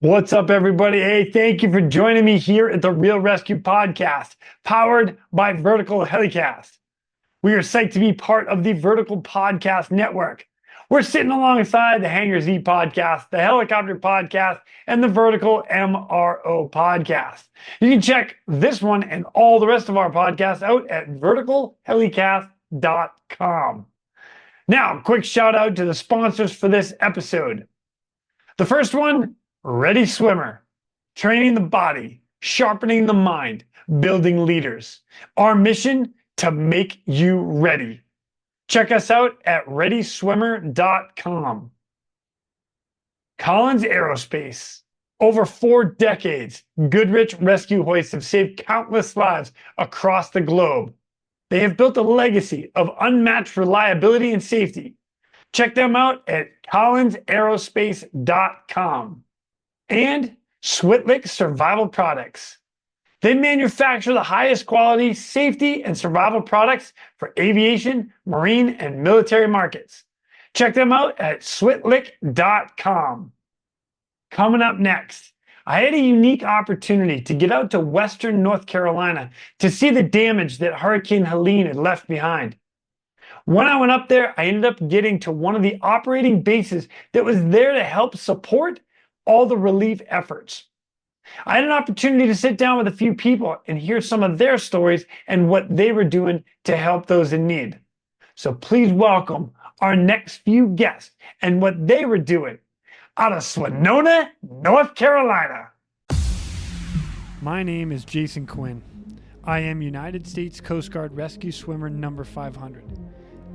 What's up, everybody? Hey, thank you for joining me here at the Real ResQ Podcast, powered by Vertical Helicast. We are psyched to be part of the Vertical Podcast Network. We're sitting alongside the Hangar Z Podcast, the Helicopter Podcast, and the Vertical MRO Podcast. You can check this one and all the rest of our podcasts out at verticalhelicast.com. Now, quick shout out to the sponsors for this episode. The first one, Ready Swimmer, training the body, sharpening the mind, building leaders. Our mission, to make you ready. Check us out at readyswimmer.com. Collins Aerospace. Over 4 decades, Goodrich rescue hoists have saved countless lives across the globe. They have built a legacy of unmatched reliability and safety. Check them out at collinsaerospace.com. And Switlick Survival Products. They manufacture the highest quality safety and survival products for aviation, marine, and military markets. Check them out at switlick.com. Coming up next, I had a unique opportunity to get out to Western North Carolina to see the damage that Hurricane Helene had left behind. When I went up there, I ended up getting to one of the operating bases that was there to help support all the relief efforts. I had an opportunity to sit down with a few people and hear some of their stories and what they were doing to help those in need. So please welcome our next few guests and what they were doing out of Swannanoa, North Carolina. My name is Jason Quinn. I am United States Coast Guard Rescue Swimmer number 500.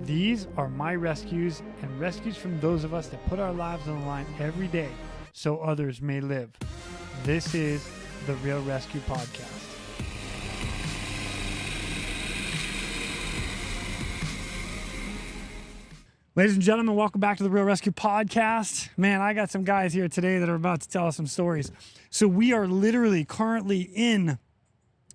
These are my rescues and rescues from those of us that put our lives on the line every day so others may live. This is the Real ResQ Podcast. Ladies and gentlemen, welcome back to the Real ResQ Podcast. Man, I got some guys here today that are about to tell us some stories. So we are literally currently in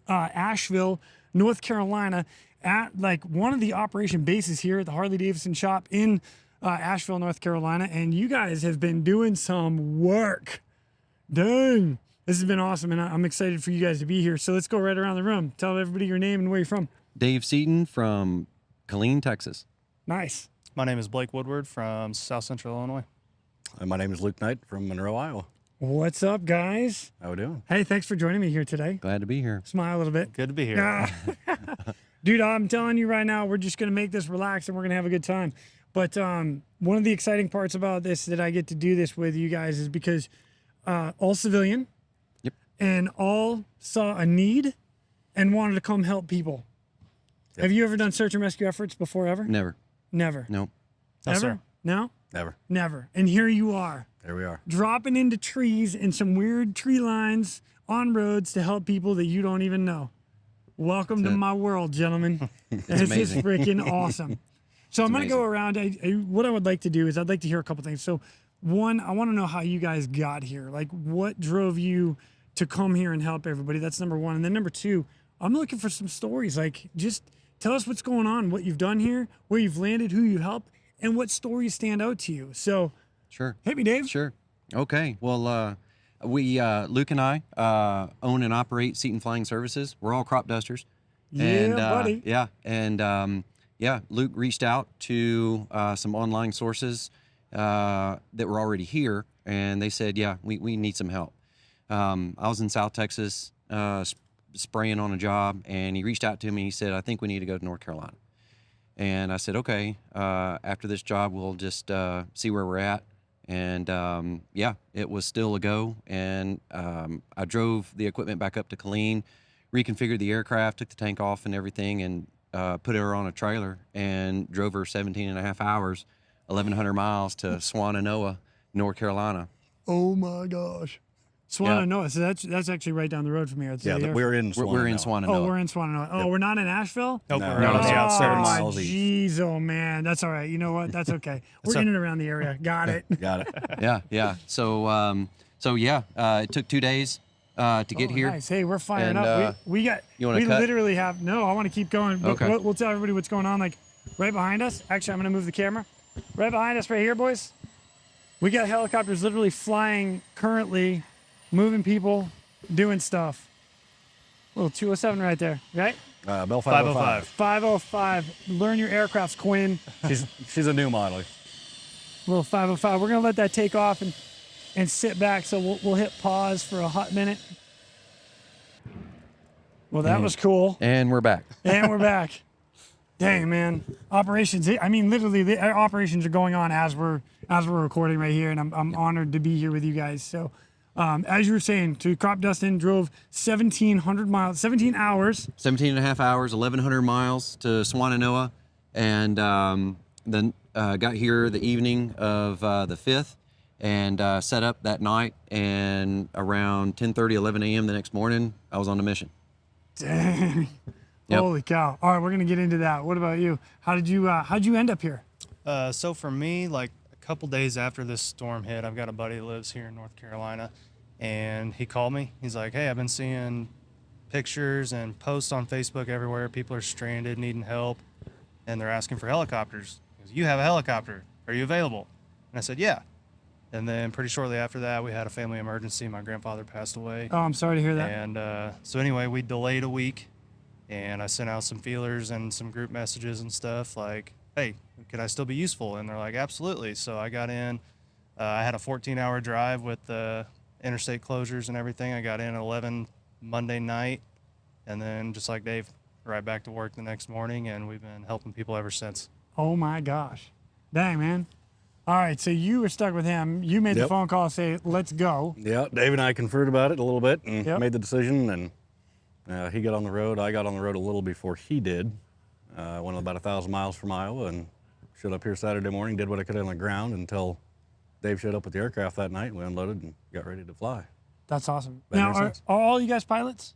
Asheville, North Carolina, at like one of the operation bases here at the Harley Davidson shop in Asheville, North Carolina, and you guys have been doing some work. Dang, this has been awesome, and I'm excited for you guys to be here. So let's go right around the room. Tell everybody your name and where you're from. Dave Seaton from Helene, Texas. Nice. My name is Blake Woodward from South Central Illinois. And my name is Luke Knight from Monroe, Iowa. What's up, guys? How we doing? Hey, thanks for joining me here today. Glad to be here. Smile a little bit. Good to be here. Dude, I'm telling you right now, we're just going to make this relax and we're going to have a good time. But one of the exciting parts about this that I get to do this with you guys is because all civilian. Yep. And all saw a need and wanted to come help people. Yep. Have you ever done search and rescue efforts before ever? Never. Never. No. No, Ever? sir. No? Never. Never. And here you are. There we are. Dropping into trees and some weird tree lines on roads to help people that you don't even know. Welcome to my world, gentlemen. This is freaking awesome. So I'm going to go around. What I would like to do is I'd like to hear a couple things. So one, I want to know how you guys got here. Like what drove you to come here and help everybody? That's number one. And then number two, I'm looking for some stories. Like just tell us what's going on, what you've done here, where you've landed, who you helped, and what stories stand out to you. So Sure. hit me, Dave. Sure. Okay. Well, Luke and I own and operate Seaton Flying Services. We're all crop dusters. Yeah, and, buddy. Yeah. And Luke reached out to some online sources that were already here, and they said, yeah, we need some help. I was in South Texas spraying on a job, and he reached out to me. He said, I think we need to go to North Carolina. And I said, okay, after this job, we'll just see where we're at. And it was still a go. And I drove the equipment back up to Helene, reconfigured the aircraft, took the tank off and everything, and put her on a trailer and drove her 17 and a half hours, 1,100 miles to Swannanoa, North Carolina. Oh my gosh. Swannanoa. So that's actually right down the road from here. Yeah, we're in Swannanoa. We're in Swannanoa. Oh, we're in Swannanoa. Oh, we're not in Asheville? Nope, No, we're on the outskirts. 7 miles east. Jeez, oh man, that's all right. You know what? That's okay. We're in and around the area. Got it. Got it. Yeah. So it took 2 days to get here. Nice. Hey, we're firing And, up. We you wanna cut? literally have no. I want to keep going. But Okay. we'll tell everybody what's going on. Like right behind us. Actually, I'm gonna move the camera. Right behind us, right here, boys. We got helicopters literally flying currently moving people, doing stuff. Little 207 right there, right? Bell 505. 505. Learn your aircrafts, Quinn. She's a new model. Little 505. We're gonna let that take off and sit back. So we'll hit pause for a hot minute. Well, that was cool. And we're back. And we're back. Dang, man. Operations. I mean, literally, the operations are going on as we're recording right here, and I'm honored to be here with you guys. So, as you were saying, to crop dusting, drove 1,700 miles, 17 hours. 17 and a half hours, 1,100 miles to Swannanoa, and then got here the evening of the 5th and set up that night, and around 10:30, 11 a.m. the next morning, I was on the mission. Dang. Yep. Holy cow. All right, we're going to get into that. What about you? How'd you end up here? So for me, like a couple days after this storm hit, I've got a buddy that lives here in North Carolina, and he called me. He's like, hey, I've been seeing pictures and posts on Facebook everywhere. People are stranded, needing help, and they're asking for helicopters. He goes, you have a helicopter. Are you available? And I said, yeah. And then pretty shortly after that, we had a family emergency. My grandfather passed away. Oh, I'm sorry to hear that. And so anyway, we delayed a week, and I sent out some feelers and some group messages and stuff like, hey, could I still be useful? And they're like, absolutely. So I got in. I had a 14-hour drive with the interstate closures and everything. I got in at 11 Monday night, and then just like Dave, right back to work the next morning, and we've been helping people ever since. Oh, my gosh. Dang, man. All right, so you were stuck with him. You made the Yep. phone call, say, let's go. Yeah, Dave and I conferred about it a little bit and Yep. made the decision. And he got on the road. I got on the road a little before he did. Went about 1,000 miles from Iowa and showed up here Saturday morning, did what I could on the ground until Dave showed up with the aircraft that night. We unloaded and got ready to fly. That's awesome. Been Now, here are since. all you guys pilots?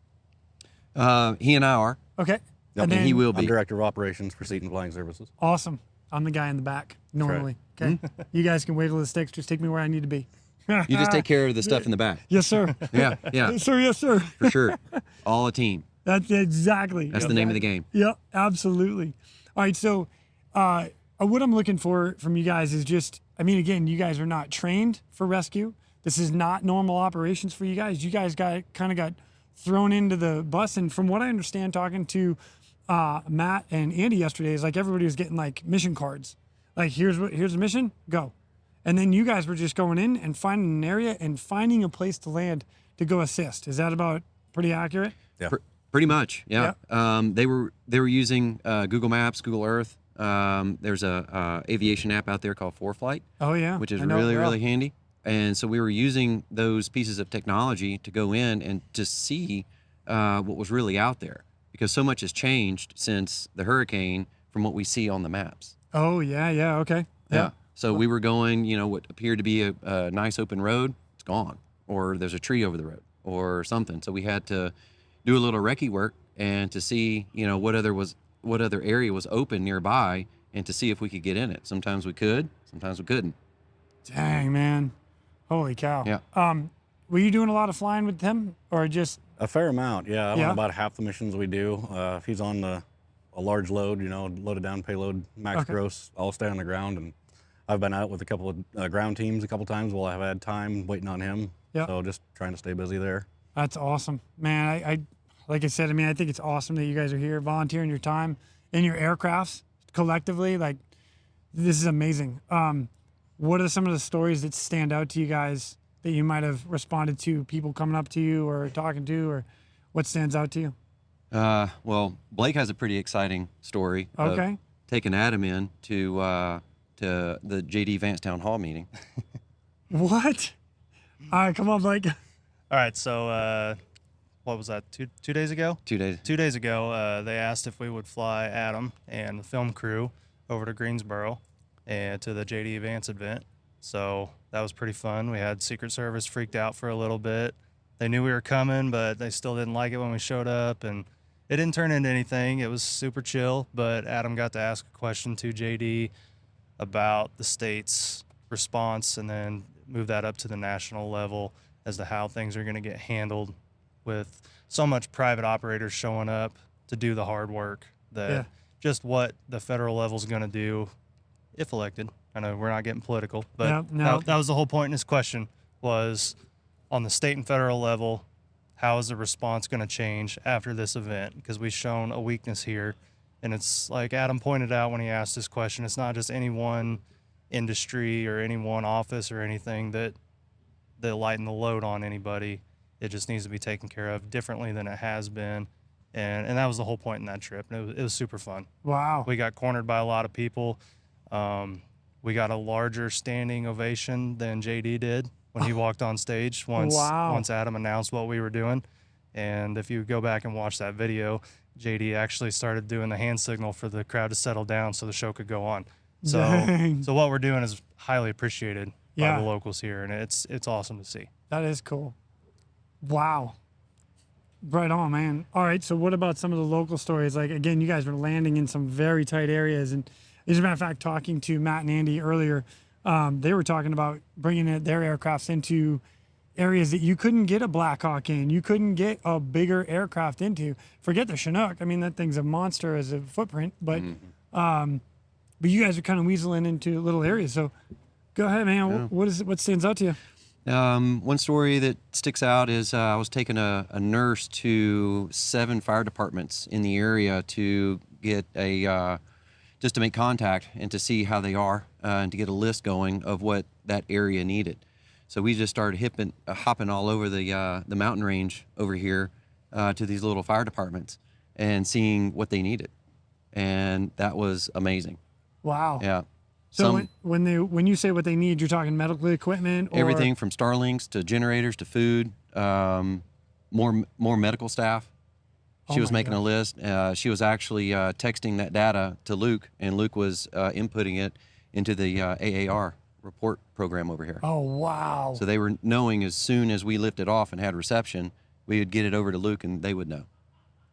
He and I are, Okay. Yep. And and he then- will I'm be. Director of Operations for Seaton Flying Services. Awesome. I'm the guy in the back, normally. Okay. You guys can wiggle the sticks. Just take me where I need to be. You just take care of the stuff in the back. Yes, sir. Yeah, yeah, Yes, sir. Yes, sir. for sure. All a team. That's exactly. That's the name of the game. Yep, absolutely. All right, so what I'm looking for from you guys is just, I mean, again, you guys are not trained for rescue. This is not normal operations for you guys. You guys got thrown into the bus, and from what I understand, talking to Matt and Andy yesterday, is like everybody was getting like mission cards. Like here's the mission, go. And then you guys were just going in and finding an area and finding a place to land to go assist. Is that about pretty accurate? Yeah. Pretty much, yeah. They were using Google Maps, Google Earth. There's a aviation app out there called ForeFlight, Oh yeah. which is I know it really, well. really handy. And so we were using those pieces of technology to go in and to see what was really out there, because so much has changed since the hurricane from what we see on the maps. Oh yeah, yeah, okay. Yeah. So we were going, what appeared to be a nice open road, it's gone, or there's a tree over the road or something. So we had to do a little recce work and to see, what other area was open nearby, and to see if we could get in it. Sometimes we could, sometimes we couldn't. Dang, man. Holy cow. Yeah. Were you doing a lot of flying with him, or just? A fair amount, yeah. I'm Yeah. on about half the missions we do. If he's on a large load, loaded down payload, max Okay. gross, I'll stay on the ground. And I've been out with a couple of ground teams a couple times while I've had time waiting on him. Yeah. So just trying to stay busy there. That's awesome, man. I like I said, I mean, I think it's awesome that you guys are here volunteering your time in your aircrafts collectively. Like, this is amazing. What are some of the stories that stand out to you guys that you might have responded to, people coming up to you or talking to, or what stands out to you? Well, Blake has a pretty exciting story. Okay. Of taking Adam in to the JD Vance Town Hall meeting. What? All right, come on, Blake. All right, so what was that, two days ago? 2 days. 2 days ago, they asked if we would fly Adam and the film crew over to Greensboro and to the JD Vance event. So that was pretty fun. We had Secret Service freaked out for a little bit. They knew we were coming, but they still didn't like it when we showed up, and it didn't turn into anything. It was super chill, but Adam got to ask a question to JD about the state's response, and then move that up to the national level as to how things are going to get handled with so much private operators showing up to do the hard work, that Yeah. just what the federal level is going to do if elected. I know we're not getting political, but No, no. That was the whole point in his question, was on the state and federal level, how is the response going to change after this event? Because we've shown a weakness here. And it's like Adam pointed out when he asked this question, it's not just any one industry or any one office or anything that lighten the load on anybody. It just needs to be taken care of differently than it has been. And that was the whole point in that trip. And it was super fun. Wow. We got cornered by a lot of people. We got a larger standing ovation than JD did when he walked on stage once Adam announced what we were doing. And if you go back and watch that video, JD actually started doing the hand signal for the crowd to settle down so the show could go on. So what we're doing is highly appreciated by the locals here, and it's awesome to see. That is cool. Wow. Right on, man. All right, so what about some of the local stories? Like, again, you guys were landing in some very tight areas. And as a matter of fact, talking to Matt and Andy earlier, they were talking about bringing their aircrafts into areas that you couldn't get a Black Hawk in. You couldn't get a bigger aircraft into. Forget the Chinook. I mean, that thing's a monster as a footprint. But but you guys are kind of weaseling into little areas. So go ahead, man. Yeah. What stands out to you? One story that sticks out is I was taking a nurse to 7 fire departments in the area to get just to make contact and to see how they are and to get a list going of what that area needed. So we just started hopping all over the mountain range over here to these little fire departments and seeing what they needed, and that was amazing. Wow. Yeah. So when you say what they need, you're talking medical equipment, or everything from Starlinks to generators to food, more medical staff. She was making a list. She was actually texting that data to Luke, and Luke was inputting it into the AAR report program over here. Oh, wow. So they were knowing as soon as we lifted off and had reception, we would get it over to Luke and they would know.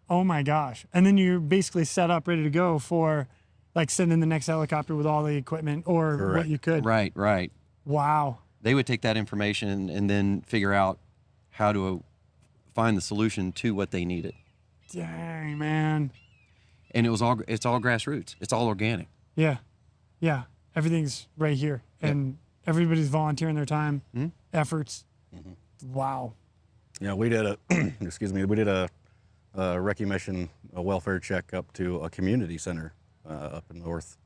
Oh my gosh. And then you're basically set up, ready to go for like sending the next helicopter with all the equipment or what you could. Right. Wow. They would take that information and then figure out how to find the solution to what they needed. Dang, man. And it's all grassroots. It's all organic. Yeah. Everything's right here. And everybody's volunteering their time, efforts. Wow. Yeah, we did a recognition, a welfare check up to a community center up in north,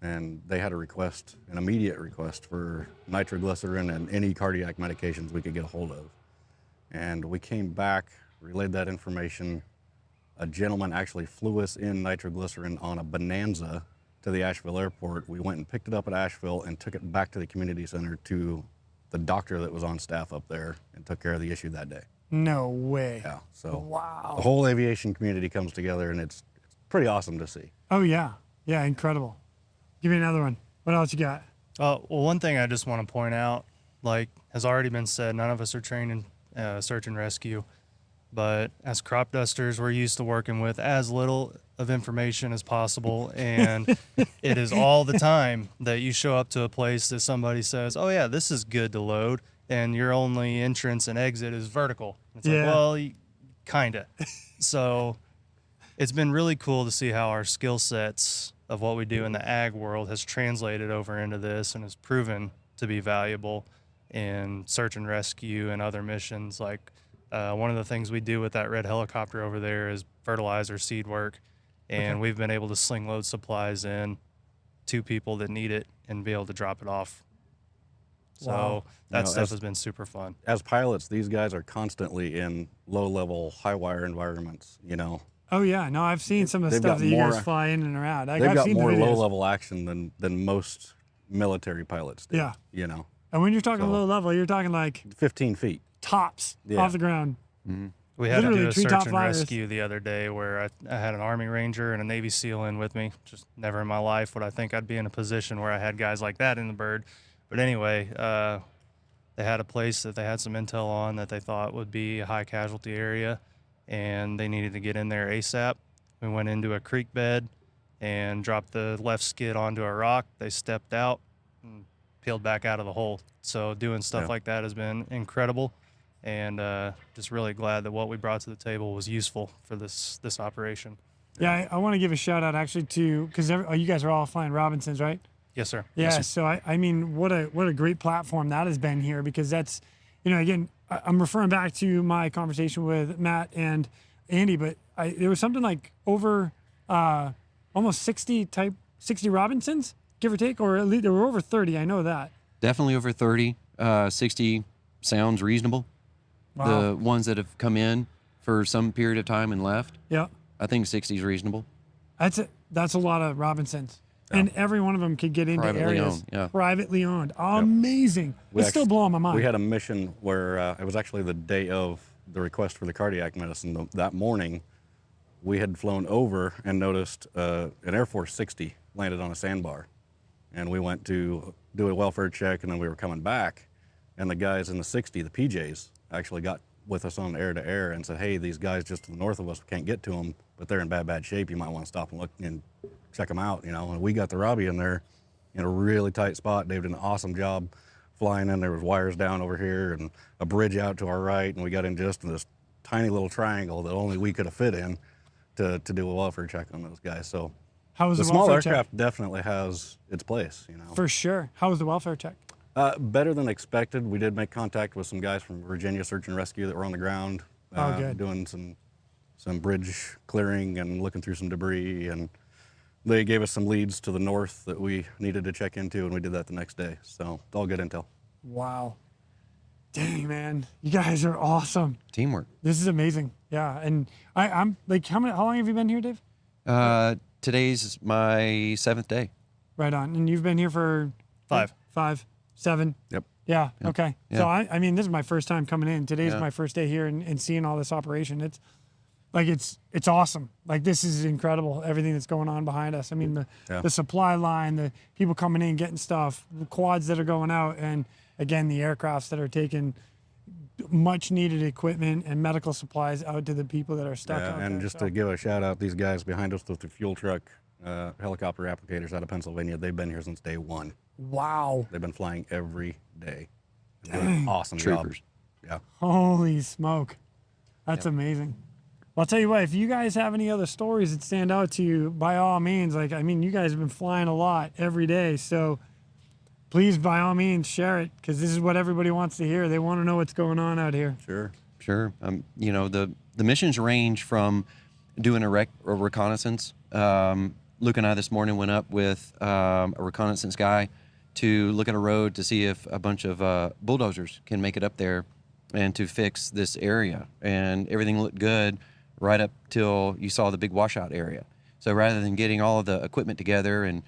and they had an immediate request for nitroglycerin and any cardiac medications we could get a hold of. And we came back, relayed that information. A gentleman actually flew us in nitroglycerin on a Bonanza to the Asheville airport. We went and picked it up at Asheville and took it back to the community center to the doctor that was on staff up there and took care of the issue that day. No way. Yeah, so wow. The whole aviation community comes together, and it's pretty awesome to see. Oh, yeah. Yeah, incredible. Give me another one. What else you got? Well, one thing I just want to point out, like has already been said, none of us are trained in search and rescue. But as crop dusters, we're used to working with as little of information as possible. And it is all the time that you show up to a place that somebody says, oh, yeah, this is good to load. And your only entrance and exit is vertical. It's like, well, kind of. So it's been really cool to see how our skill sets of what we do in the ag world has translated over into this and has proven to be valuable in search and rescue and other missions. Like one of the things we do with that red helicopter over there is fertilizer seed work. And we've been able to sling load supplies in to people that need it and be able to drop it off. So that stuff has been super fun. As pilots, these guys are constantly in low-level, high-wire environments, you know. Oh, yeah. No, I've seen some of the stuff that you guys fly in and around. They've got more low-level action than most military pilots do, you know. And when you're talking low level, you're talking like 15 feet. Tops off the ground. Mm-hmm. We had to do a search and rescue the other day where I had an Army Ranger and a Navy SEAL in with me. Just never in my life would I think I'd be in a position where I had guys like that in the bird. But anyway, they had a place that they had some intel on that they thought would be a high casualty area, and they needed to get in there ASAP. We went into a creek bed and dropped the left skid onto a rock. They stepped out and peeled back out of the hole. So doing stuff like that has been incredible, and just really glad that what we brought to the table was useful for this operation. Yeah, I want to give a shout out actually to, because you guys are all flying Robinsons, right? Yes, sir. Yeah, yes, sir. so I mean, what a great platform that has been here, because that's, again, I'm referring back to my conversation with Matt and Andy, but there was something like over almost 60 Robinsons, give or take, or at least there were over 30. I know that. Definitely over 30. 60 sounds reasonable. Wow. The ones that have come in for some period of time and left, Yeah. I think 60 is reasonable. That's a lot of Robinsons. And every one of them could get into Privately areas owned, yeah. privately owned. Amazing. It's still blowing my mind. We had a mission where it was actually the day of the request for the cardiac medicine. That morning, we had flown over and noticed an Air Force 60 landed on a sandbar. And we went to do a welfare check, and then we were coming back. And the guys in the 60, the PJs, actually got with us on air to air and said, hey, these guys just to the north of us, we can't get to them, but they're in bad shape. You might want to stop and look and check them out, you know. And we got the Robbie in there in a really tight spot. Dave did an awesome job flying in. There was wires down over here and a bridge out to our right, and we got in just in this tiny little triangle that only we could have fit in to do a welfare check on those guys. So How was the the small welfare aircraft check? definitely has its place, you know. For sure. How was the welfare check? Better than expected. We did make contact with some guys from Virginia Search and Rescue that were on the ground, good. doing some bridge clearing and looking through some debris, and they gave us some leads to the north that we needed to check into, and we did that the next day. So it's all good intel. Wow. Dang, man. You guys are awesome. Teamwork. This is amazing. Yeah. And I'm like, how long have you been here, Dave? Today's my 7th day. Right on. And you've been here for 5. 7. Yep. Yeah. Okay. Yeah. So I mean, this is my first time coming in. Today's Yeah. my first day here and seeing all this operation. It's like, it's awesome. Like, this is incredible. Everything that's going on behind us. I mean, the supply line, the people coming in, getting stuff, the quads that are going out. And again, the aircrafts that are taking much needed equipment and medical supplies out to the people that are stuck out and there. just So, to give a shout out, these guys behind us with the fuel truck, helicopter applicators out of Pennsylvania, they've been here since day one. wow. They've been flying every day. Doing an awesome Troopers. job. Yeah. Holy smoke. That's amazing. Well, I'll tell you what, if you guys have any other stories that stand out to you, by all means, like, I mean, you guys have been flying a lot every day. So please, by all means, share it, because this is what everybody wants to hear. They want to know what's going on out here. Sure. You know, the missions range from doing a reconnaissance. Luke and I this morning went up with a reconnaissance guy to look at a road to see if a bunch of bulldozers can make it up there and to fix this area. And everything looked good right up till you saw the big washout area. So rather than getting all of the equipment together and,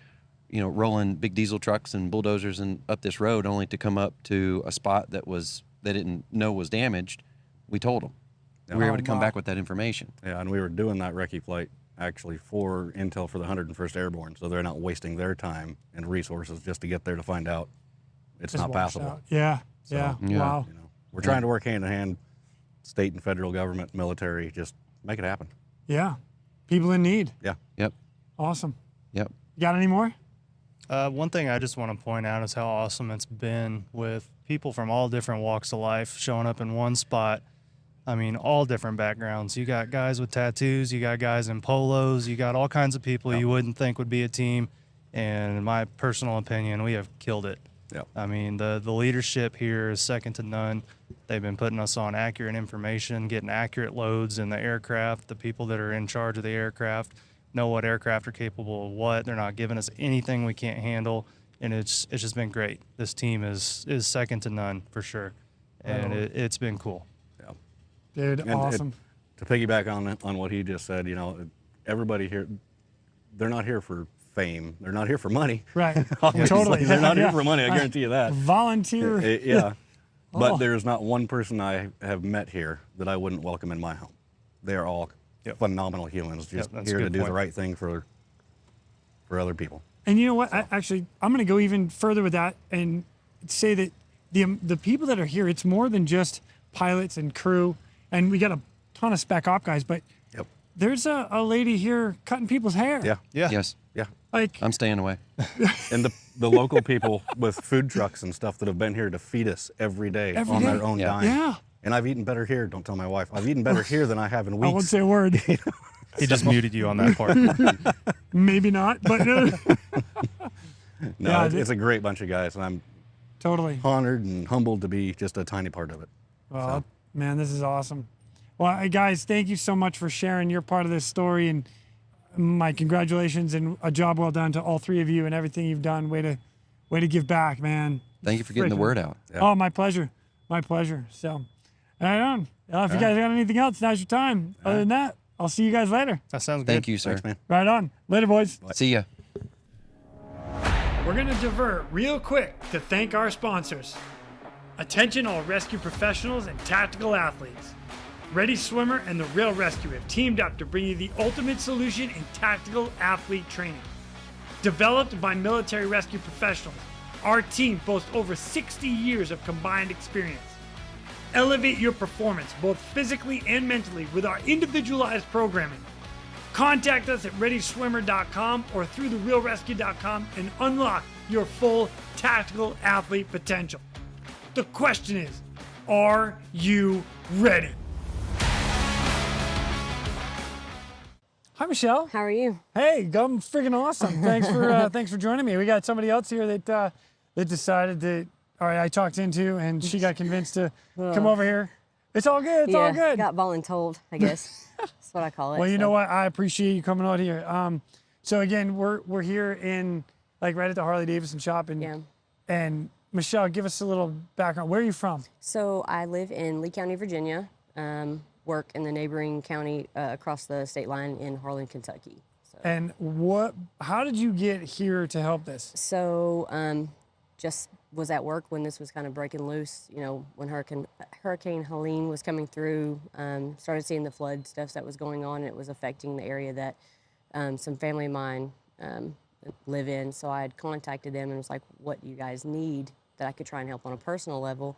you know, rolling big diesel trucks and bulldozers and up this road only to come up to a spot that they didn't know was damaged, we told them. We were able to come back with that information. Yeah, and we were doing that recce flight actually for intel for the 101st Airborne, so they're not wasting their time and resources just to get there to find out it's Just not washed passable. out. Yeah. So, Yeah. yeah. Wow. You know, we're trying to work hand in hand, state and federal government, military, just make it happen. Yeah. People in need. Yeah. Yep. Awesome. Yep. You got any more? One thing I just want to point out is how awesome it's been with people from all different walks of life showing up in one spot. I mean, all different backgrounds. You got guys with tattoos, you got guys in polos, you got all kinds of people you wouldn't think would be a team. And in my personal opinion, we have killed it. Yep. I mean, the leadership here is second to none. They've been putting us on accurate information, getting accurate loads in the aircraft. The people that are in charge of the aircraft know what aircraft are capable of what. They're not giving us anything we can't handle, and it's just been great. This team is second to none for sure, and it's been cool. Yeah. Dude, And awesome. to piggyback on what he just said, you know, everybody here, they're not here for fame. They're not here for money. Right. Obviously, Totally. They're not Yeah. here for money, I guarantee you that. Volunteer. Yeah. But Oh. there's not one person I have met here that I wouldn't welcome in my home. They are all phenomenal humans, just that's a here to good do point. the right thing for other people. And you know what? Actually, I'm going to go even further with that and say that the people that are here, it's more than just pilots and crew. And we got a ton of spec op guys, but Yep. there's a lady here cutting people's hair. Yeah. Yes. Yeah. Like, I'm staying away. And the local people with food trucks and stuff that have been here to feed us every day Every on day. their own Yeah. dime. yeah. And I've eaten better here. Don't tell my wife. I've eaten better here than I have in I won't weeks. say a word. He just muted you on that part. Maybe not, but No, Yeah, it's a great bunch of guys, and I'm totally. honored and humbled to be just a tiny part of it. Well, man, this is awesome. Well, guys, thank you so much for sharing your part of this story, and my congratulations and a job well done to all three of you and everything you've done. Way to give back, man. Thank you for getting the word out. Yeah. Oh, my pleasure. My pleasure. So, right on. If you guys got anything else, now's your time. Other than that, I'll see you guys later. That sounds good. Thank you, sir. Thanks, man. Right on. Later, boys. See ya. We're going to divert real quick to thank our sponsors. Attention all rescue professionals and tactical athletes. Ready Swimmer and the Real ResQ have teamed up to bring you the ultimate solution in tactical athlete training. Developed by military rescue professionals, our team boasts over 60 years of combined experience. Elevate your performance both physically and mentally with our individualized programming. Contact us at ReadySwimmer.com or through therealrescue.com and unlock your full tactical athlete potential. The question is, are you ready? Hi, Michelle. How are you? Hey, I'm freaking awesome. Thanks for joining me. We got somebody else here that decided that. All right, I talked into, and she got convinced to come over here. It's all good. It's all good. Got voluntold, I guess. That's what I call it. Well, you so. know what? I appreciate you coming out here. So again, we're here in right at the Harley Davidson shop, and Michelle, give us a little background. Where are you from? So I live in Lee County, Virginia. Work in the neighboring county across the state line in Harlan, Kentucky. So. And how did you get here to help this? So just was at work when this was kind of breaking loose. You know, when Hurricane Helene was coming through, started seeing the flood stuff that was going on, and it was affecting the area that some family of mine live in. So I had contacted them and was like, what do you guys need that I could try and help on a personal level?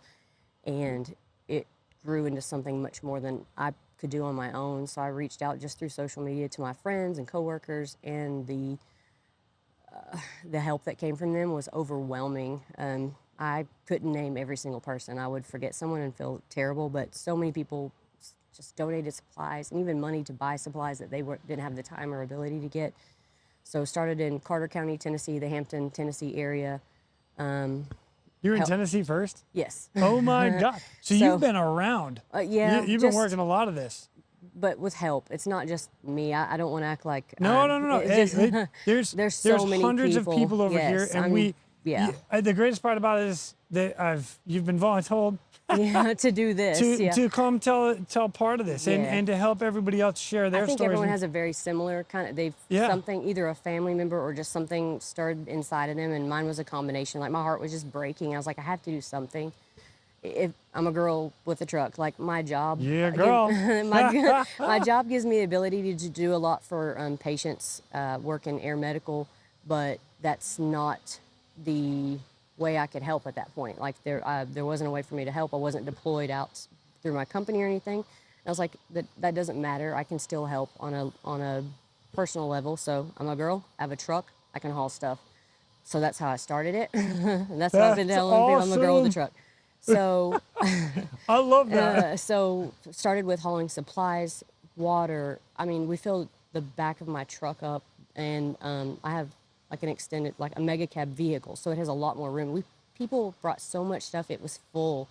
And it grew into something much more than I could do on my own. So I reached out just through social media to my friends and coworkers, and the help that came from them was overwhelming. I couldn't name every single person. I would forget someone and feel terrible, but so many people just donated supplies and even money to buy supplies that they didn't have the time or ability to get. So started in Carter County, Tennessee, the Hampton, Tennessee area. You were in Tennessee first? Yes. Oh my God. So you've been around. Yeah. You've been working a lot of this. But with help. It's not just me. I don't want to act like... No. Hey, There's so many hundreds people. of people over here, and the greatest part about it is that you've been voluntold to do this. to come tell part of this and to help everybody else share their stories. I think everyone has a very similar kind of, something, either a family member or just something stirred inside of them, and mine was a combination. Like my heart was just breaking. I was like, I have to do something. If I'm a girl with a truck, like my job. Yeah, girl. my job gives me the ability to do a lot for patients, work in air medical, but that's not the way I could help at that point. Like there wasn't a way for me to help. I wasn't deployed out through my company or anything. And I was like, that doesn't matter. I can still help on a personal level. So I'm a girl, I have a truck, I can haul stuff. So that's how I started it. And that's what I've been telling people. I'm a girl with a truck. So I love that. So started with hauling supplies, water. I mean, we filled the back of my truck up, and I have like an extended, like a mega cab vehicle, so it has a lot more room. People brought so much stuff, it was full.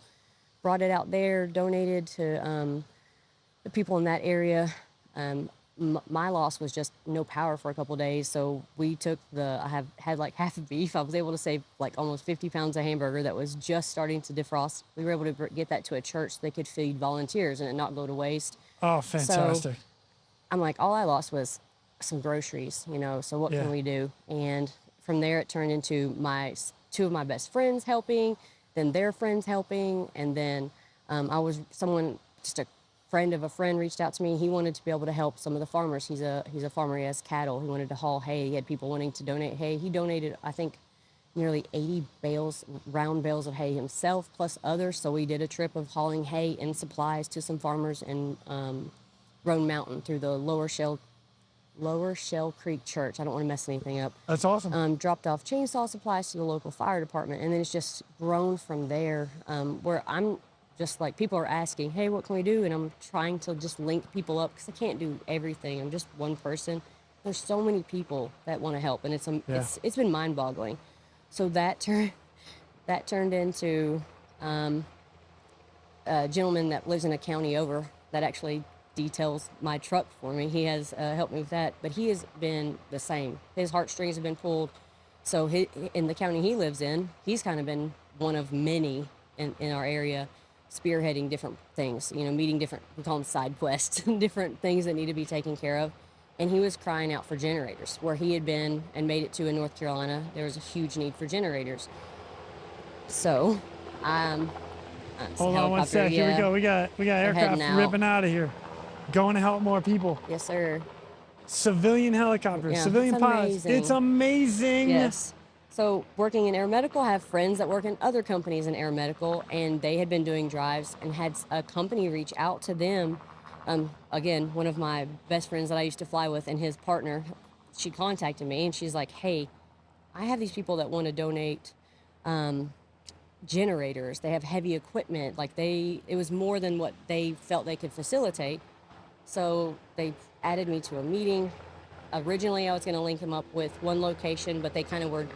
Brought it out there, donated to the people in that area. My loss was just no power for a couple of days, so we took I had like half a beef. I was able to save like almost 50 pounds of hamburger that was just starting to defrost. We were able to get that to a church so they could feed volunteers and it not go to waste. Oh, fantastic. So I'm like, all I lost was some groceries, so what can we do? And from there it turned into two of my best friends helping, then their friends helping, and then just a friend of a friend reached out to me. He wanted to be able to help some of the farmers. He's a farmer. He has cattle. He wanted to haul hay. He had people wanting to donate hay. He donated, I think, nearly 80 round bales of hay himself, plus others. So we did a trip of hauling hay and supplies to some farmers in Roan Mountain through the Lower Shell Creek Church. I don't want to mess anything up. That's awesome. Dropped off chainsaw supplies to the local fire department, and then it's just grown from there. Where I'm just like, people are asking, hey, what can we do? And I'm trying to just link people up because I can't do everything. I'm just one person. There's so many people that want to help, and it's been mind-boggling. So that turned into a gentleman that lives in a county over that actually details my truck for me. He has helped me with that, but he has been the same. His heartstrings have been pulled. So in the county he lives in, he's kind of been one of many in our area, spearheading different things, meeting different, we call them side quests, different things that need to be taken care of. And he was crying out for generators. Where he had been and made it to in North Carolina, there was a huge need for generators. So, hold on one sec. Here we go. We got aircraft ripping out of here, going to help more people. Yes, sir. Civilian helicopters, civilian pilots. It's amazing. Yes. So working in air medical, I have friends that work in other companies in air medical, and they had been doing drives and had a company reach out to them. Again, one of my best friends that I used to fly with and his partner, she contacted me and she's like, hey, I have these people that want to donate generators. They have heavy equipment. It was more than what they felt they could facilitate. So they added me to a meeting. Originally, I was going to link them up with one location, but they kind of were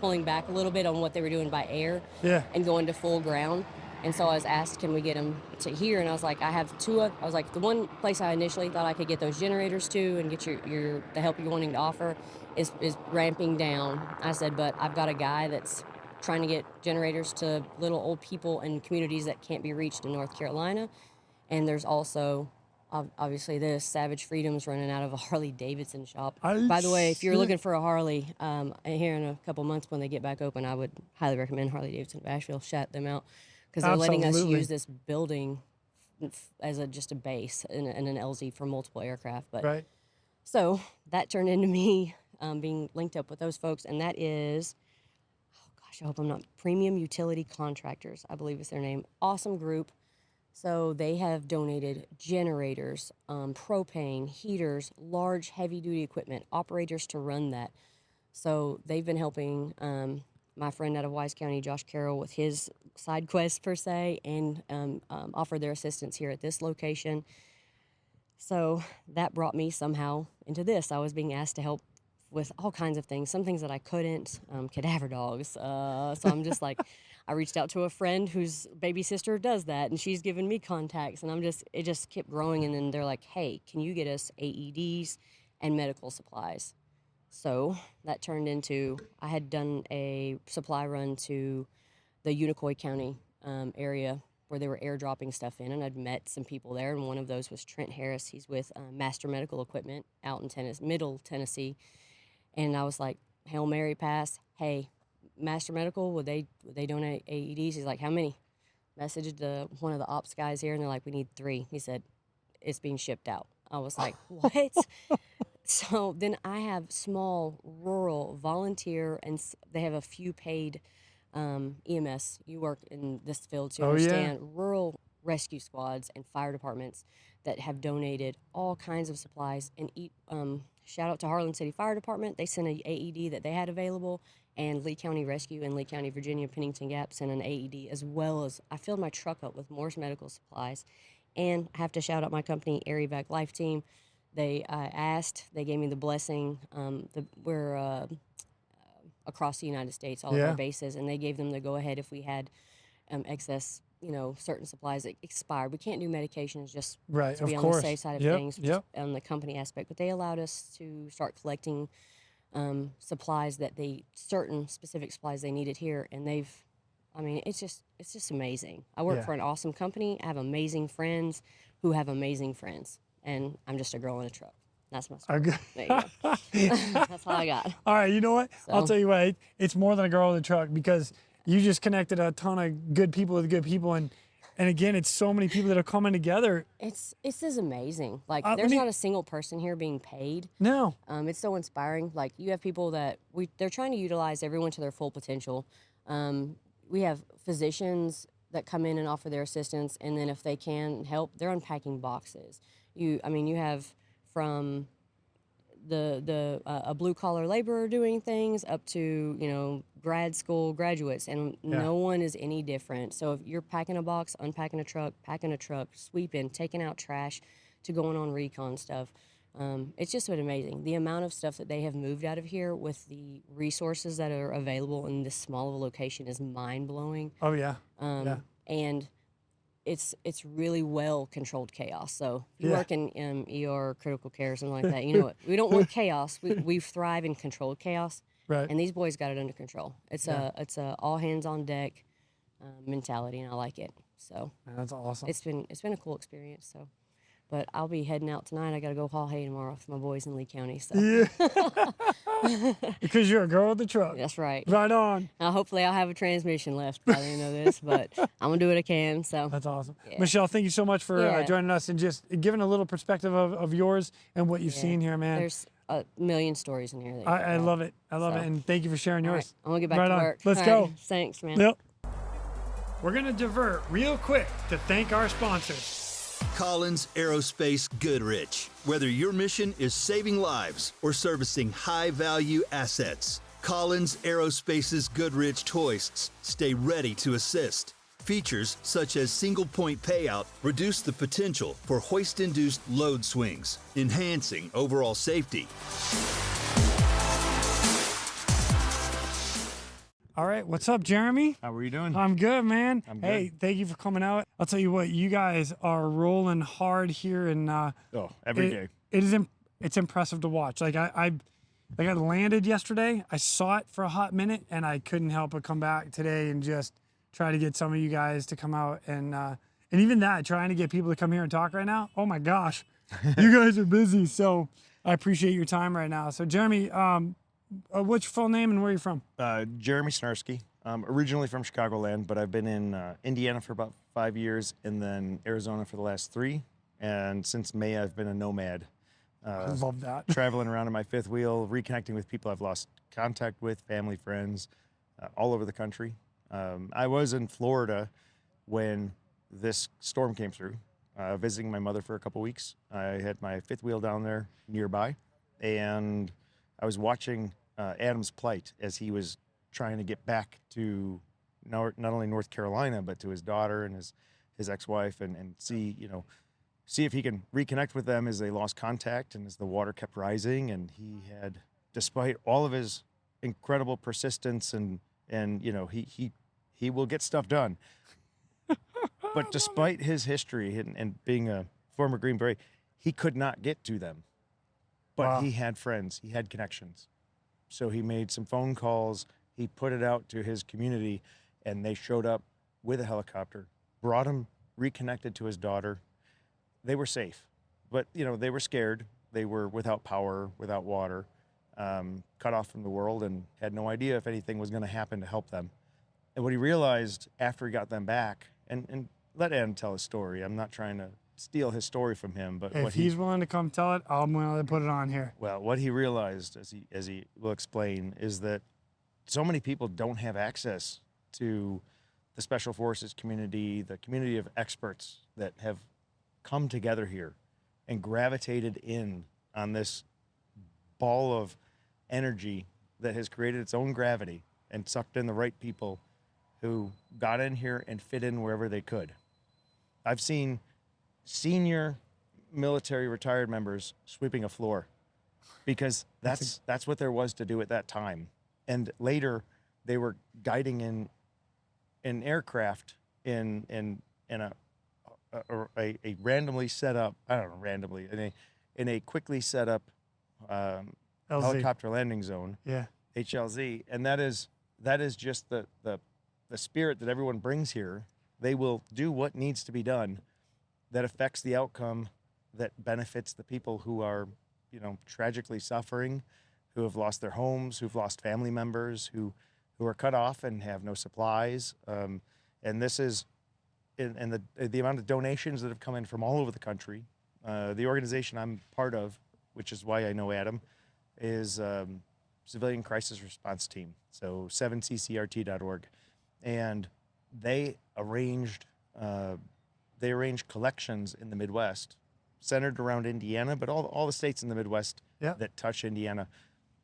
pulling back a little bit on what they were doing by air and going to full ground. And so I was asked, can we get them to here? And I was like, I have two. I was like, the one place I initially thought I could get those generators to and get the help you're wanting to offer is ramping down. I said, but I've got a guy that's trying to get generators to little old people in communities that can't be reached in North Carolina. And there's also, obviously, this Savage Freedom's running out of a Harley Davidson shop. By the way, if you're looking for a Harley, here in a couple months when they get back open, I would highly recommend Harley Davidson Asheville. Shout them out. Because they're letting us use this building as just a base and an LZ for multiple aircraft. But so that turned into me being linked up with those folks, and that is, oh gosh, I hope I'm not, Premium Utility Contractors, I believe is their name. Awesome group. So they have donated generators, propane, heaters, large heavy-duty equipment, operators to run that. So they've been helping my friend out of Wise County, Josh Carroll, with his side quest per se, and offered their assistance here at this location. So that brought me somehow into this. I was being asked to help with all kinds of things, some things that I couldn't, cadaver dogs. So I'm just like, I reached out to a friend whose baby sister does that, and she's given me contacts, and it just kept growing. And then they're like, hey, can you get us AEDs and medical supplies? So that turned into, I had done a supply run to the Unicoi County area where they were airdropping stuff in, and I'd met some people there, and one of those was Trent Harris. He's with Master Medical Equipment out in Middle Tennessee, and I was like, Hail Mary pass, hey, Master Medical, would they donate AEDs? He's like, how many? Messaged one of the ops guys here, and they're like, we need 3. He said, it's being shipped out. I was like, what? So then I have small rural volunteer, and they have a few paid EMS. You work in this field to understand rural rescue squads and fire departments that have donated all kinds of supplies. And shout out to Harlan City Fire Department. They sent an AED that they had available, and Lee County Rescue in Lee County, Virginia, Pennington Gap sent an AED, as well as I filled my truck up with Morse medical supplies. And I have to shout out my company, Air Evac Life Team. They asked, they gave me the blessing. We're across the United States, all of our bases, and they gave them the go-ahead if we had excess, certain supplies that expired. We can't do medications just to be on the safe side of things on the company aspect, but they allowed us to start collecting supplies certain specific supplies they needed here, and it's just amazing. I work for an awesome company. I have amazing friends who have amazing friends. And I'm just a girl in a truck. That's my story. There you go. That's all I got. All right, you know what? So, I'll tell you what. It's more than a girl in a truck, because you just connected a ton of good people with good people, and again, it's so many people that are coming together. It's amazing. Like there's not a single person here being paid. No. It's so inspiring. Like you have people that they're trying to utilize everyone to their full potential. We have physicians that come in and offer their assistance, and then if they can help, they're unpacking boxes. You have from a blue collar laborer doing things up to grad school graduates, and no one is any different. So if you're packing a box, unpacking a truck, packing a truck, sweeping, taking out trash, to going on recon stuff, it's just been amazing. The amount of stuff that they have moved out of here with the resources that are available in this small of a location is mind blowing. Oh yeah. And it's really well controlled chaos. So if you Yeah. work in ER, critical care, or something like that, you know what? We don't want chaos. We thrive in controlled chaos. Right. And these boys got it under control. It's a all hands on deck mentality, and I like it. So That's awesome. it's been a cool experience. So, but I'll be heading out tonight. I got to go haul hay tomorrow with my boys in Lee County. So Because you're a girl with the truck. that's right. Right on. Hopefully, I'll have a transmission left by the end of this, but I'm gonna do what I can. So That's awesome. Yeah. Michelle, thank you so much for Yeah. joining us and just giving a little perspective of yours and what you've yeah, seen here, man. There's a million stories in here. That you I could love it. I love So. it. And thank you for sharing All right, yours. I'm gonna get back Right to on. work. Let's All go. right, thanks, man. Yep. We're going to divert real quick to thank our sponsors. Collins Aerospace Goodrich. Whether your mission is saving lives or servicing high-value assets, Collins Aerospace's Goodrich hoists stay ready to assist. Features such as single-point payout reduce the potential for hoist-induced load swings, enhancing overall safety. All right. What's up, Jeremy? How are you doing? I'm good, man. I'm Hey, thank you for coming out. I'll tell you what, you guys are rolling hard here, and Every day. it's impressive to watch. Like I landed yesterday. I saw it for a hot minute, and I couldn't help but come back today and just try to get some of you guys to come out and even that, trying to get people to come here and talk right now. Oh my gosh, you guys are busy. So I appreciate your time right now. So Jeremy, what's your full name and where are you from? Jeremy Snarski. Originally from Chicagoland, but I've been in Indiana for about 5 years and then Arizona for the last 3. And since May, I've been a nomad. I love that. Traveling around in my fifth wheel, reconnecting with people I've lost contact with, family, friends, all over the country. I was in Florida when this storm came through, visiting my mother for a couple weeks. I had my fifth wheel down there nearby, and I was watching Adam's plight as he was trying to get back to not only North Carolina, but to his daughter and his ex-wife and see if he can reconnect with them as they lost contact and as the water kept rising. And he had, despite all of his incredible persistence and he will get stuff done. But despite his history and being a former Green Beret, he could not get to them. But Wow. he had friends, he had connections. So he made some phone calls, he put it out to his community, and they showed up with a helicopter, brought him reconnected to his daughter. They were safe, but they were scared. They were without power, without water, cut off from the world, and had no idea if anything was going to happen to help them. And what he realized after he got them back, and let Adam tell his story. I'm not trying to steal his story from him, but If he's willing to come tell it, I'm willing to put it on here. well, what he realized, as he will explain, is that so many people don't have access to the Special Forces community, the community of experts that have come together here and gravitated in on this ball of energy that has created its own gravity and sucked in the right people who got in here and fit in wherever they could. I've seen senior military retired members sweeping a floor because that's what there was to do at that time. And later they were guiding in an aircraft in a randomly set up, I don't know, randomly, in a quickly set up LZ. helicopter landing zone, Yeah. HLZ. And that is just the spirit that everyone brings here. They will do what needs to be done that affects the outcome that benefits the people who are, tragically suffering, who have lost their homes, who've lost family members, who are cut off and have no supplies. And this is, and the amount of donations that have come in from all over the country. The organization I'm part of, which is why I know Adam, is Civilian Crisis Response Team, so 7ccrt.org. And they arranged collections in the Midwest, centered around Indiana, but all the states in the Midwest that touch Indiana.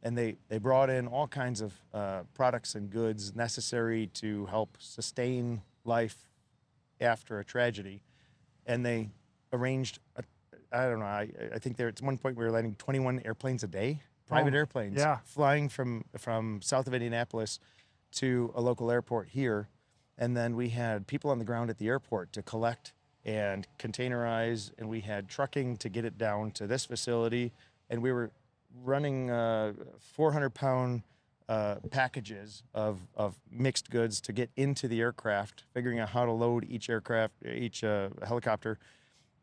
And they brought in all kinds of products and goods necessary to help sustain life after a tragedy. And they arranged, I think at one point we were landing 21 airplanes a day, private airplanes, flying from south of Indianapolis to a local airport here. And then we had people on the ground at the airport to collect and containerize, and we had trucking to get it down to this facility, and we were running 400-pound packages of mixed goods to get into the aircraft, figuring out how to load each helicopter,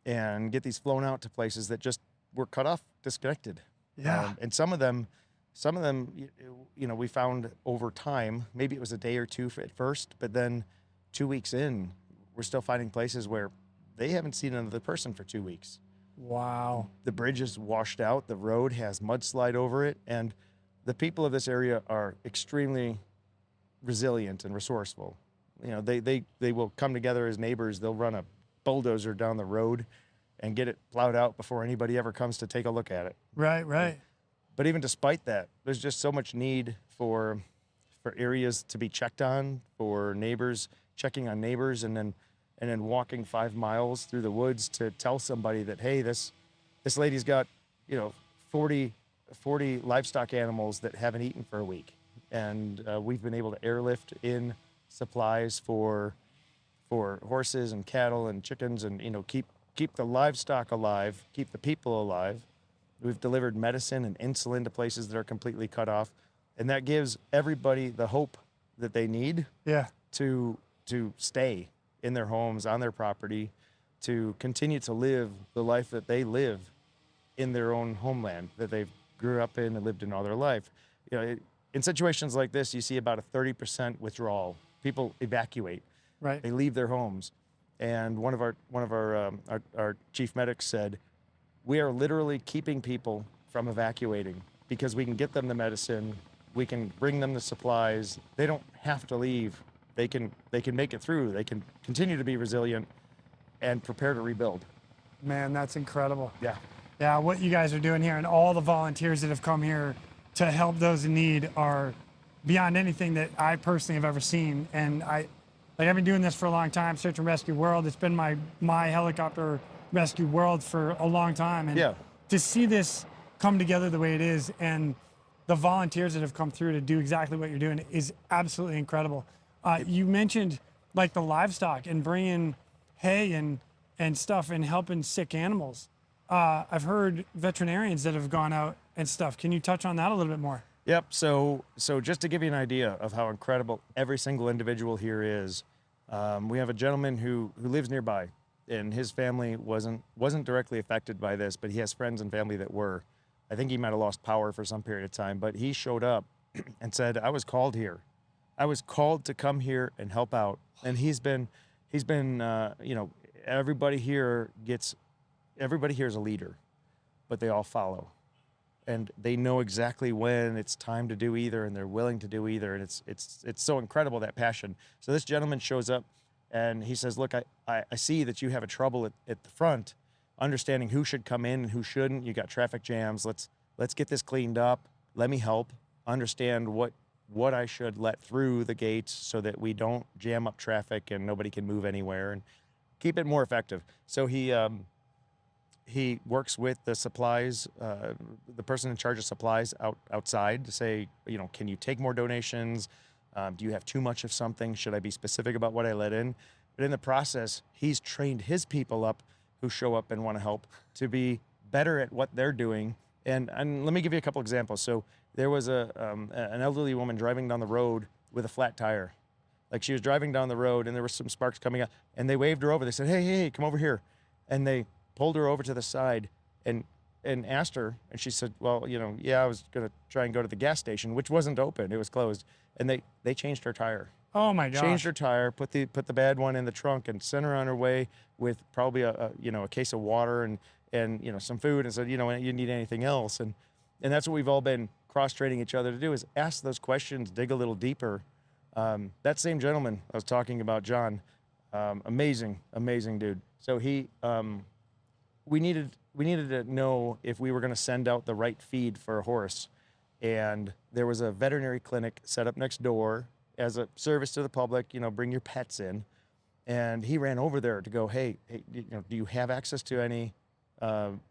and get these flown out to places that just were cut off, disconnected. Yeah. And some of them, we found over time, maybe it was a day or two at first, but then 2 weeks in, we're still finding places where they haven't seen another person for 2 weeks. Wow. The bridge is washed out. The road has mudslide over it. And the people of this area are extremely resilient and resourceful. They will come together as neighbors. They'll run a bulldozer down the road and get it plowed out before anybody ever comes to take a look at it. Right. But even despite that, there's just so much need for areas to be checked on, for neighbors checking on neighbors, and then walking 5 miles through the woods to tell somebody that, hey, this lady's got 40 livestock animals that haven't eaten for a week, and we've been able to airlift in supplies for horses and cattle and chickens, and keep the livestock alive, keep the people alive. We've delivered medicine and insulin to places that are completely cut off, and that gives everybody the hope that they need to stay in their homes, on their property, to continue to live the life that they live in their own homeland that they've grew up in and lived in all their life. In situations like this, you see about a 30% withdrawal. People evacuate. Right. They leave their homes. And one of our chief medics said, we are literally keeping people from evacuating because we can get them the medicine, we can bring them the supplies. They don't have to leave. They can make it through. They can continue to be resilient and prepare to rebuild. Man, that's incredible. Yeah. What you guys are doing here, and all the volunteers that have come here to help those in need, are beyond anything that I personally have ever seen. And I've been doing this for a long time, search and rescue world. It's been my helicopter rescue world for a long time. And to see this come together the way it is, and the volunteers that have come through to do exactly what you're doing, is absolutely incredible. You mentioned like the livestock and bringing hay and stuff and helping sick animals. I've heard veterinarians that have gone out and stuff. Can you touch on that a little bit more? Yep. So just to give you an idea of how incredible every single individual here is, we have a gentleman who lives nearby, and his family wasn't directly affected by this, but he has friends and family that were. I think he might have lost power for some period of time, but he showed up and said, I was called here. I was called to come here and help out. And he's been everybody here is a leader, but they all follow. And they know exactly when it's time to do either, and they're willing to do either. And it's so incredible, that passion. So this gentleman shows up and he says, look, I see that you have a trouble at the front, understanding who should come in and who shouldn't. You got traffic jams. Let's get this cleaned up. Let me help understand what I should let through the gates so that we don't jam up traffic and nobody can move anywhere, and keep it more effective. So he works with the supplies, the person in charge of supplies outside to say, can you take more donations? Do you have too much of something? Should I be specific about what I let in? But in the process, he's trained his people up who show up and want to help to be better at what they're doing. And let me give you a couple examples. So there was an elderly woman driving down the road with a flat tire. Like, she was driving down the road and there were some sparks coming out, and they waved her over. They said, hey, come over here. And they pulled her over to the side and asked her, and she said, well, I was going to try and go to the gas station, which wasn't open. It was closed. And they changed her tire. Oh my gosh. Changed her tire, put the bad one in the trunk, and sent her on her way with probably a case of water and some food, and said, you need anything else. And that's what we've all been cross-training each other to do, is ask those questions, dig a little deeper. That same gentleman I was talking about, John, amazing dude. So we needed to know if we were going to send out the right feed for a horse. And there was a veterinary clinic set up next door as a service to the public, bring your pets in. And he ran over there to go, hey, do you have access to any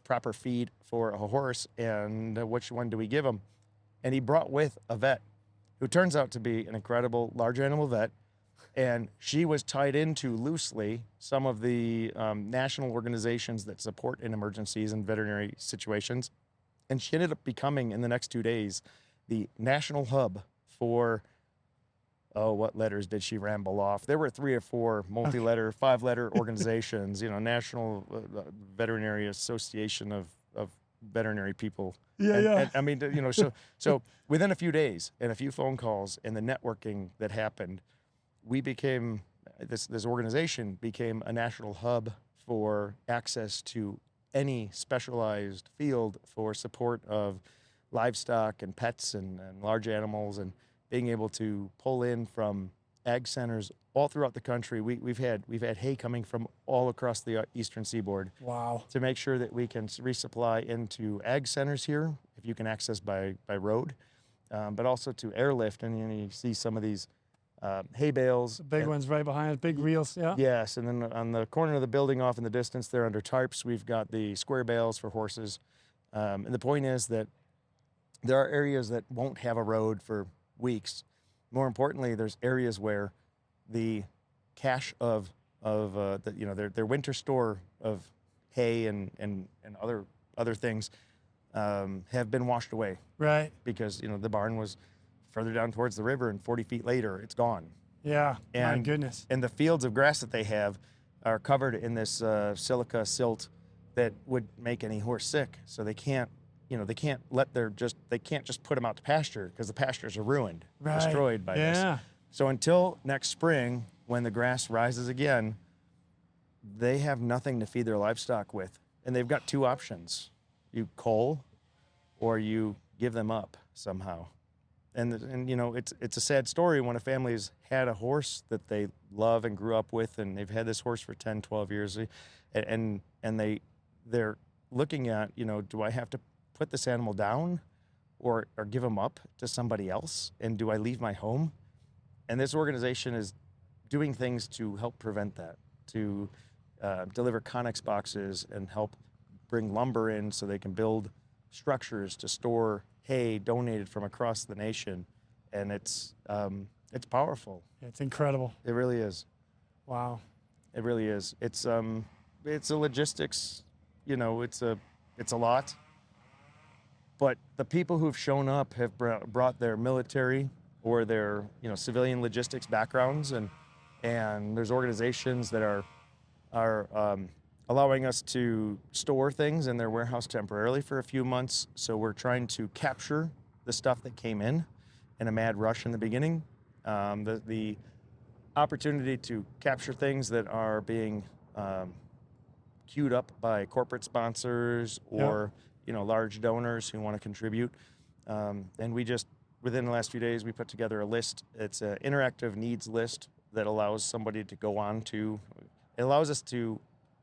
proper feed for a horse, and which one do we give him? And he brought with a vet who turns out to be an incredible large animal vet And she was tied into loosely some of the national organizations that support in emergencies and veterinary situations. And she ended up becoming, in the next 2 days, the national hub for, what letters did she ramble off? There were 3 or 4 multi-letter, 5-letter organizations, National Veterinary Association of Veterinary People. And I mean, so within a few days and a few phone calls and the networking that happened, we became, this organization became a national hub for access to any specialized field for support of livestock and pets and large animals, and being able to pull in from ag centers all throughout the country. We've had hay coming from all across the eastern seaboard. Wow. To make sure that we can resupply into ag centers here, if you can access by road, but also to airlift. And you see some of these hay bales. The big ones right behind us, big reels, yeah. Yes, and then on the corner of the building off in the distance there under tarps, we've got the square bales for horses. And the point is that there are areas that won't have a road for weeks. More importantly, there's areas where the cache of their winter store of hay and other things have been washed away. Right. Because the barn was further down towards the river, and 40 feet later, it's gone. Yeah, my And- goodness. And the fields of grass that they have are covered in this silica silt that would make any horse sick. So they can't just put them out to pasture, because the pastures are ruined, Right. destroyed by this. Yeah. So until next spring, when the grass rises again, they have nothing to feed their livestock with. And they've got 2 options. You cull, or you give them up somehow. And it's a sad story when a family's had a horse that they love and grew up with, and they've had this horse for 10, 12 years, and they're looking at, do I have to put this animal down or give him up to somebody else? And do I leave my home? And this organization is doing things to help prevent that, to deliver Connex boxes and help bring lumber in so they can build structures to store hay donated from across the nation. And it's powerful. It's incredible. It really is. Wow. It really is. It's a logistics, it's a lot. But the people who've shown up have brought their military or their civilian logistics backgrounds, and there's organizations that are allowing us to store things in their warehouse temporarily for a few months. So we're trying to capture the stuff that came in a mad rush in the beginning. The opportunity to capture things that are being queued up by corporate sponsors or large donors who want to contribute. And we just, within the last few days, we put together a list. It's an interactive needs list that allows somebody to go on to, it allows us to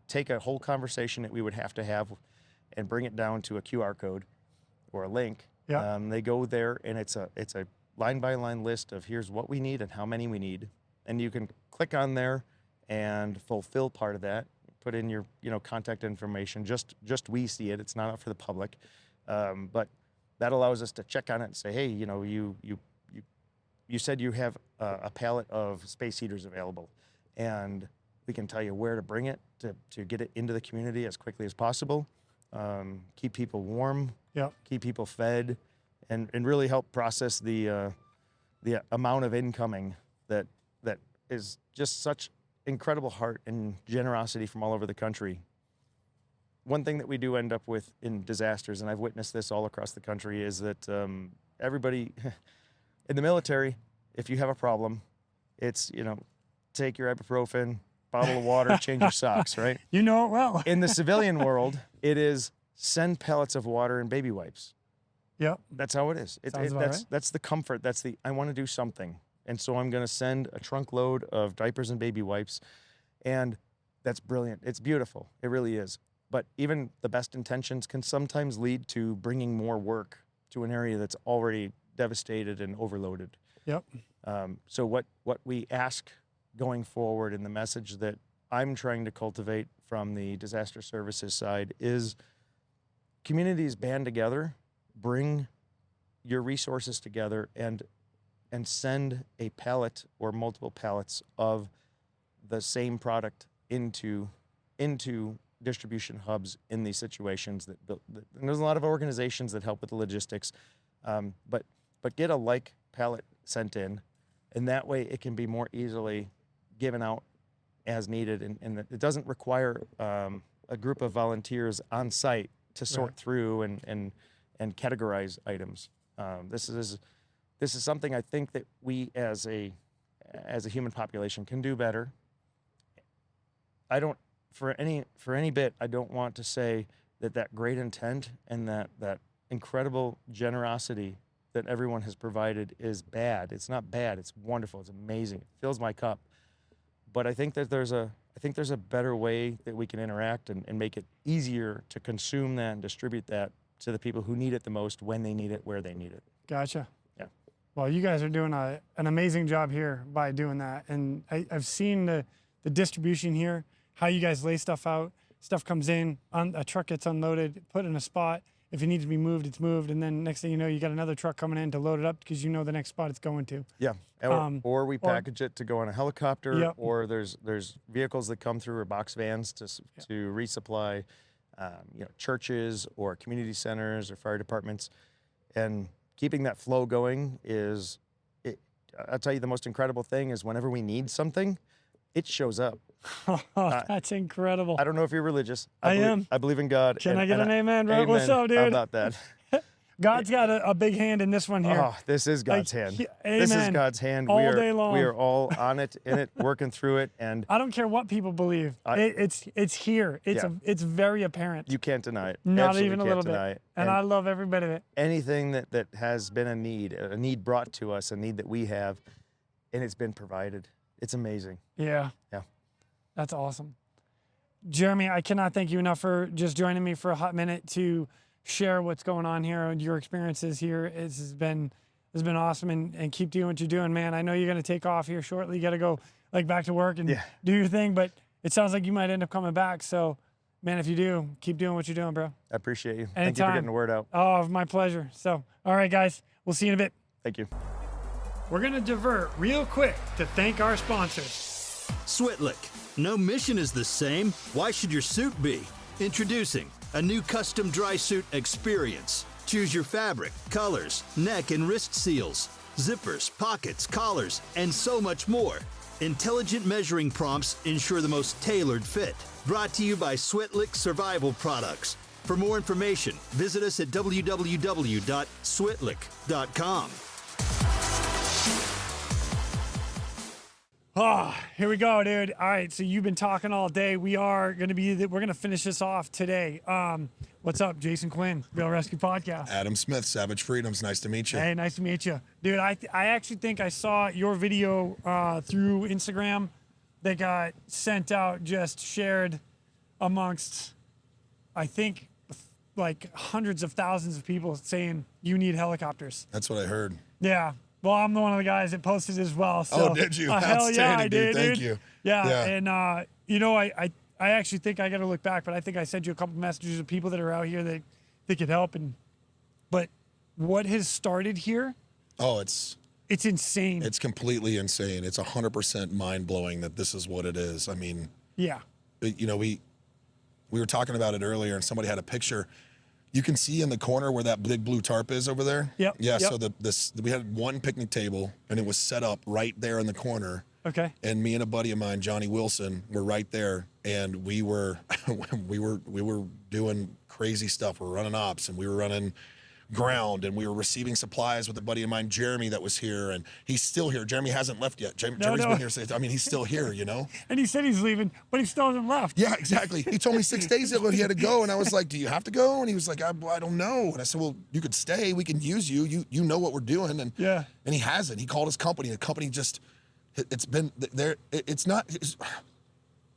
take a whole conversation that we would have to have and bring it down to a QR code or a link. Yeah. They go there, and it's a line by line list of here's what we need and how many we need. And you can click on there and fulfill part of that. Put in your contact information. Just we see it. It's not out for the public, but that allows us to check on it and say, hey, you said you have a pallet of space heaters available, and we can tell you where to bring it to get it into the community as quickly as possible. Keep people warm. Yep. Keep people fed, and really help process the amount of incoming that is just such incredible heart and generosity from all over the country. One thing that we do end up with in disasters, and I've witnessed this all across the country, is that everybody in the military, if you have a problem, it's, take your ibuprofen, bottle of water, change your socks, right? You know it well. In the civilian world, it is send pellets of water and baby wipes. Yep. That's how it is. Sounds about right. That's the comfort. That's I want to do something. And so I'm going to send a trunk load of diapers and baby wipes. And that's brilliant. It's beautiful. It really is. But even the best intentions can sometimes lead to bringing more work to an area that's already devastated and overloaded. Yep. So what we ask going forward, and the message that I'm trying to cultivate from the disaster services side, is communities band together, bring your resources together, and and send a pallet or multiple pallets of the same product into distribution hubs in these situations and there's a lot of organizations that help with the logistics, but get a like pallet sent in, and that way it can be more easily given out as needed, and it doesn't require a group of volunteers on site to sort through and categorize items. This is something I think that we as a human population can do better. I don't, for any bit, I don't want to say that great intent and that incredible generosity that everyone has provided is bad. It's not bad. It's wonderful. It's amazing. It fills my cup. But I think that there's a better way that we can interact and make it easier to consume that and distribute that to the people who need it the most, when they need it, where they need it. Gotcha. Yeah. Well, you guys are doing an amazing job here by doing that. And I've seen the distribution here, how you guys lay stuff out. Stuff comes in, a truck gets unloaded, put in a spot. If it needs to be moved, it's moved. And then next thing you know, you got another truck coming in to load it up because you know the next spot it's going to. Yeah. Or we package it to go on a helicopter, or there's vehicles that come through, or box vans to resupply, churches or community centers or fire departments. And keeping that flow going I'll tell you, the most incredible thing is whenever we need something, it shows up. That's incredible. I don't know if you're religious. I am. I believe in God. Can I get an amen, bro? Amen. What's up, dude? How about that? God's got a big hand in this one here. Oh, this is God's hand. Amen. This is God's hand. All day long. We are all on it, in it, working through it, and I don't care what people believe. It's here. It's very apparent. You can't deny it. Not Absolutely even a can't little deny bit. It. And I love every bit of it. Anything that has been a need brought to us, a need that we have, and it's been provided. It's amazing. Yeah. Yeah. That's awesome. Jeremy, I cannot thank you enough for just joining me for a hot minute to share what's going on here and your experiences here. It has been awesome, and keep doing what you're doing, man. I know you're going to take off here shortly. You got to go back to work and do your thing, but it sounds like you might end up coming back. So, man, if you do, keep doing what you're doing, bro. I appreciate you. Anytime. Thank you for getting the word out. Oh, my pleasure. So, all right, guys, we'll see you in a bit. Thank you. We're going to divert real quick to thank our sponsors. Switlick. No mission is the same. Why should your suit be? Introducing a new custom dry suit experience. Choose your fabric, colors, neck and wrist seals, zippers, pockets, collars, and so much more. Intelligent measuring prompts ensure the most tailored fit. Brought to you by Switlick Survival Products. For more information, visit us at www.switlick.com. Oh, here we go, dude. All right, so you've been talking all day. We're gonna finish this off today. What's up, Jason Quinn, Real ResQ Podcast. Adam Smith, Savage Freedoms. Nice to meet you. Hey, nice to meet you, dude. I actually think I saw your video through Instagram that got sent out, just shared amongst, I think, like hundreds of thousands of people saying you need helicopters. That's what I heard. Yeah. Well, I'm one of the guys that posted as well. So, oh, did you? Hell yeah, I did, dude. Thank dude. you. Yeah. And, I actually think I got to look back, but I think I sent you a couple messages of people that are out here that could help. But what has started here? Oh, it's insane. It's completely insane. It's 100% mind blowing that this is what it is. I mean, yeah. We were talking about it earlier, and somebody had a picture. You can see in the corner where that big blue tarp is over there. Yep. Yeah. Yep. So we had one picnic table, and it was set up right there in the corner. Okay. And me and a buddy of mine, Johnny Wilson, were right there, and we were doing crazy stuff. We're running ops, and we were running ground, and we were receiving supplies with a buddy of mine, Jeremy, that was here, and he's still here. Jeremy hasn't left yet. Jeremy's been here since. I mean, he's still here, you know. And he said he's leaving, but he still hasn't left. Yeah, exactly. He told me 6 days ago he had to go, and I was like, "Do you have to go?" And he was like, "I don't know." And I said, "Well, you could stay. We can use you. You know what we're doing." And yeah. And he hasn't. He called his company. The company just, it's been there. It's not.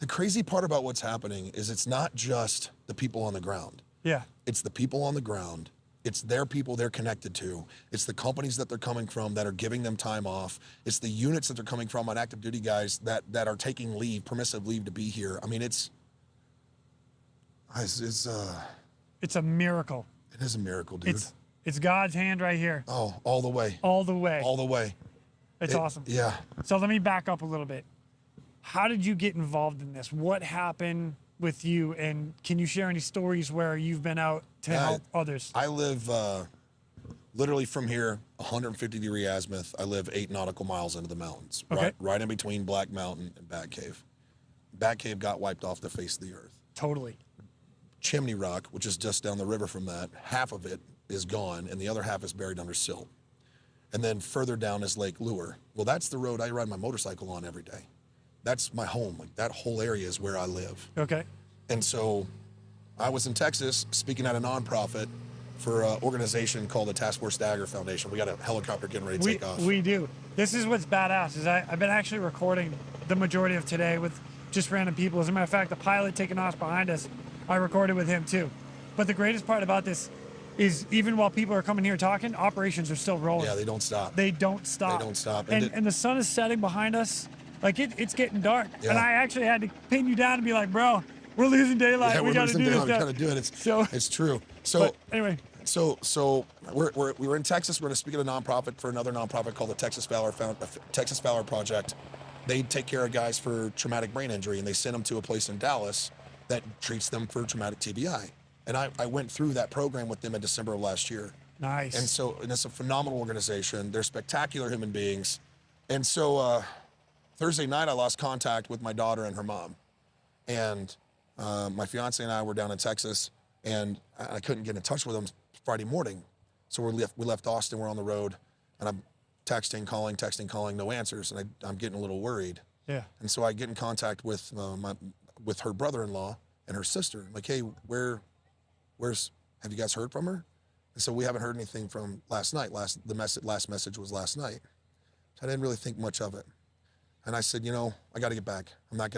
The crazy part about what's happening is it's not just the people on the ground. Yeah. It's the people on the ground. It's their people they're connected to. It's the companies that they're coming from that are giving them time off. It's the units that they're coming from on active duty guys that are taking leave, permissive leave to be here. I mean, it's a miracle. It is a miracle, dude. It's God's hand right here. Oh, all the way. All the way. All the way. It's awesome. Yeah. So let me back up a little bit. How did you get involved in this? What happened with you? And can you share any stories where you've been out to help others? I live literally from here, 150-degree azimuth. I live 8 nautical miles into the mountains, Okay. right in between Black Mountain and Bat Cave. Bat Cave got wiped off the face of the earth. Totally. Chimney Rock, which is just down the river from that, half of it is gone, and the other half is buried under silt. And then further down is Lake Lure. Well, that's the road I ride my motorcycle on every day. That's my home. Like, that whole area is where I live. Okay. And so I was in Texas speaking at a nonprofit for an organization called the Task Force Dagger Foundation. We got a helicopter getting ready to take off. We do. This is what's badass is I've been actually recording the majority of today with just random people. As a matter of fact, the pilot taking off behind us, I recorded with him too. But the greatest part about this is even while people are coming here talking, operations are still rolling. Yeah, they don't stop. They don't stop. They don't stop. And the sun is setting behind us. Like it's getting dark. Yeah. And I actually had to pin you down and be like, bro, we're losing daylight. Yeah, we we're got to losing do down. this. We got to do it. It's true. So But anyway, So we were in Texas. We're going to speak at a nonprofit for another nonprofit called the Texas Valor Project. They take care of guys for traumatic brain injury, and they send them to a place in Dallas that treats them for traumatic TBI. And I went through that program with them in December of last year. nice. And it's a phenomenal organization. They're spectacular human beings. And so Thursday night, I lost contact with my daughter and her mom. And my fiance and I were down in Texas, and I couldn't get in touch with them Friday morning. So we left Austin, we're on the road, and I'm texting, calling, no answers. And I'm getting a little worried. Yeah. And so I get in contact with her brother-in-law and her sister. I'm like, hey, have you guys heard from her? And so we haven't heard anything from last night. Last message was last night. So I didn't really think much of it. And I said, I got to get back. I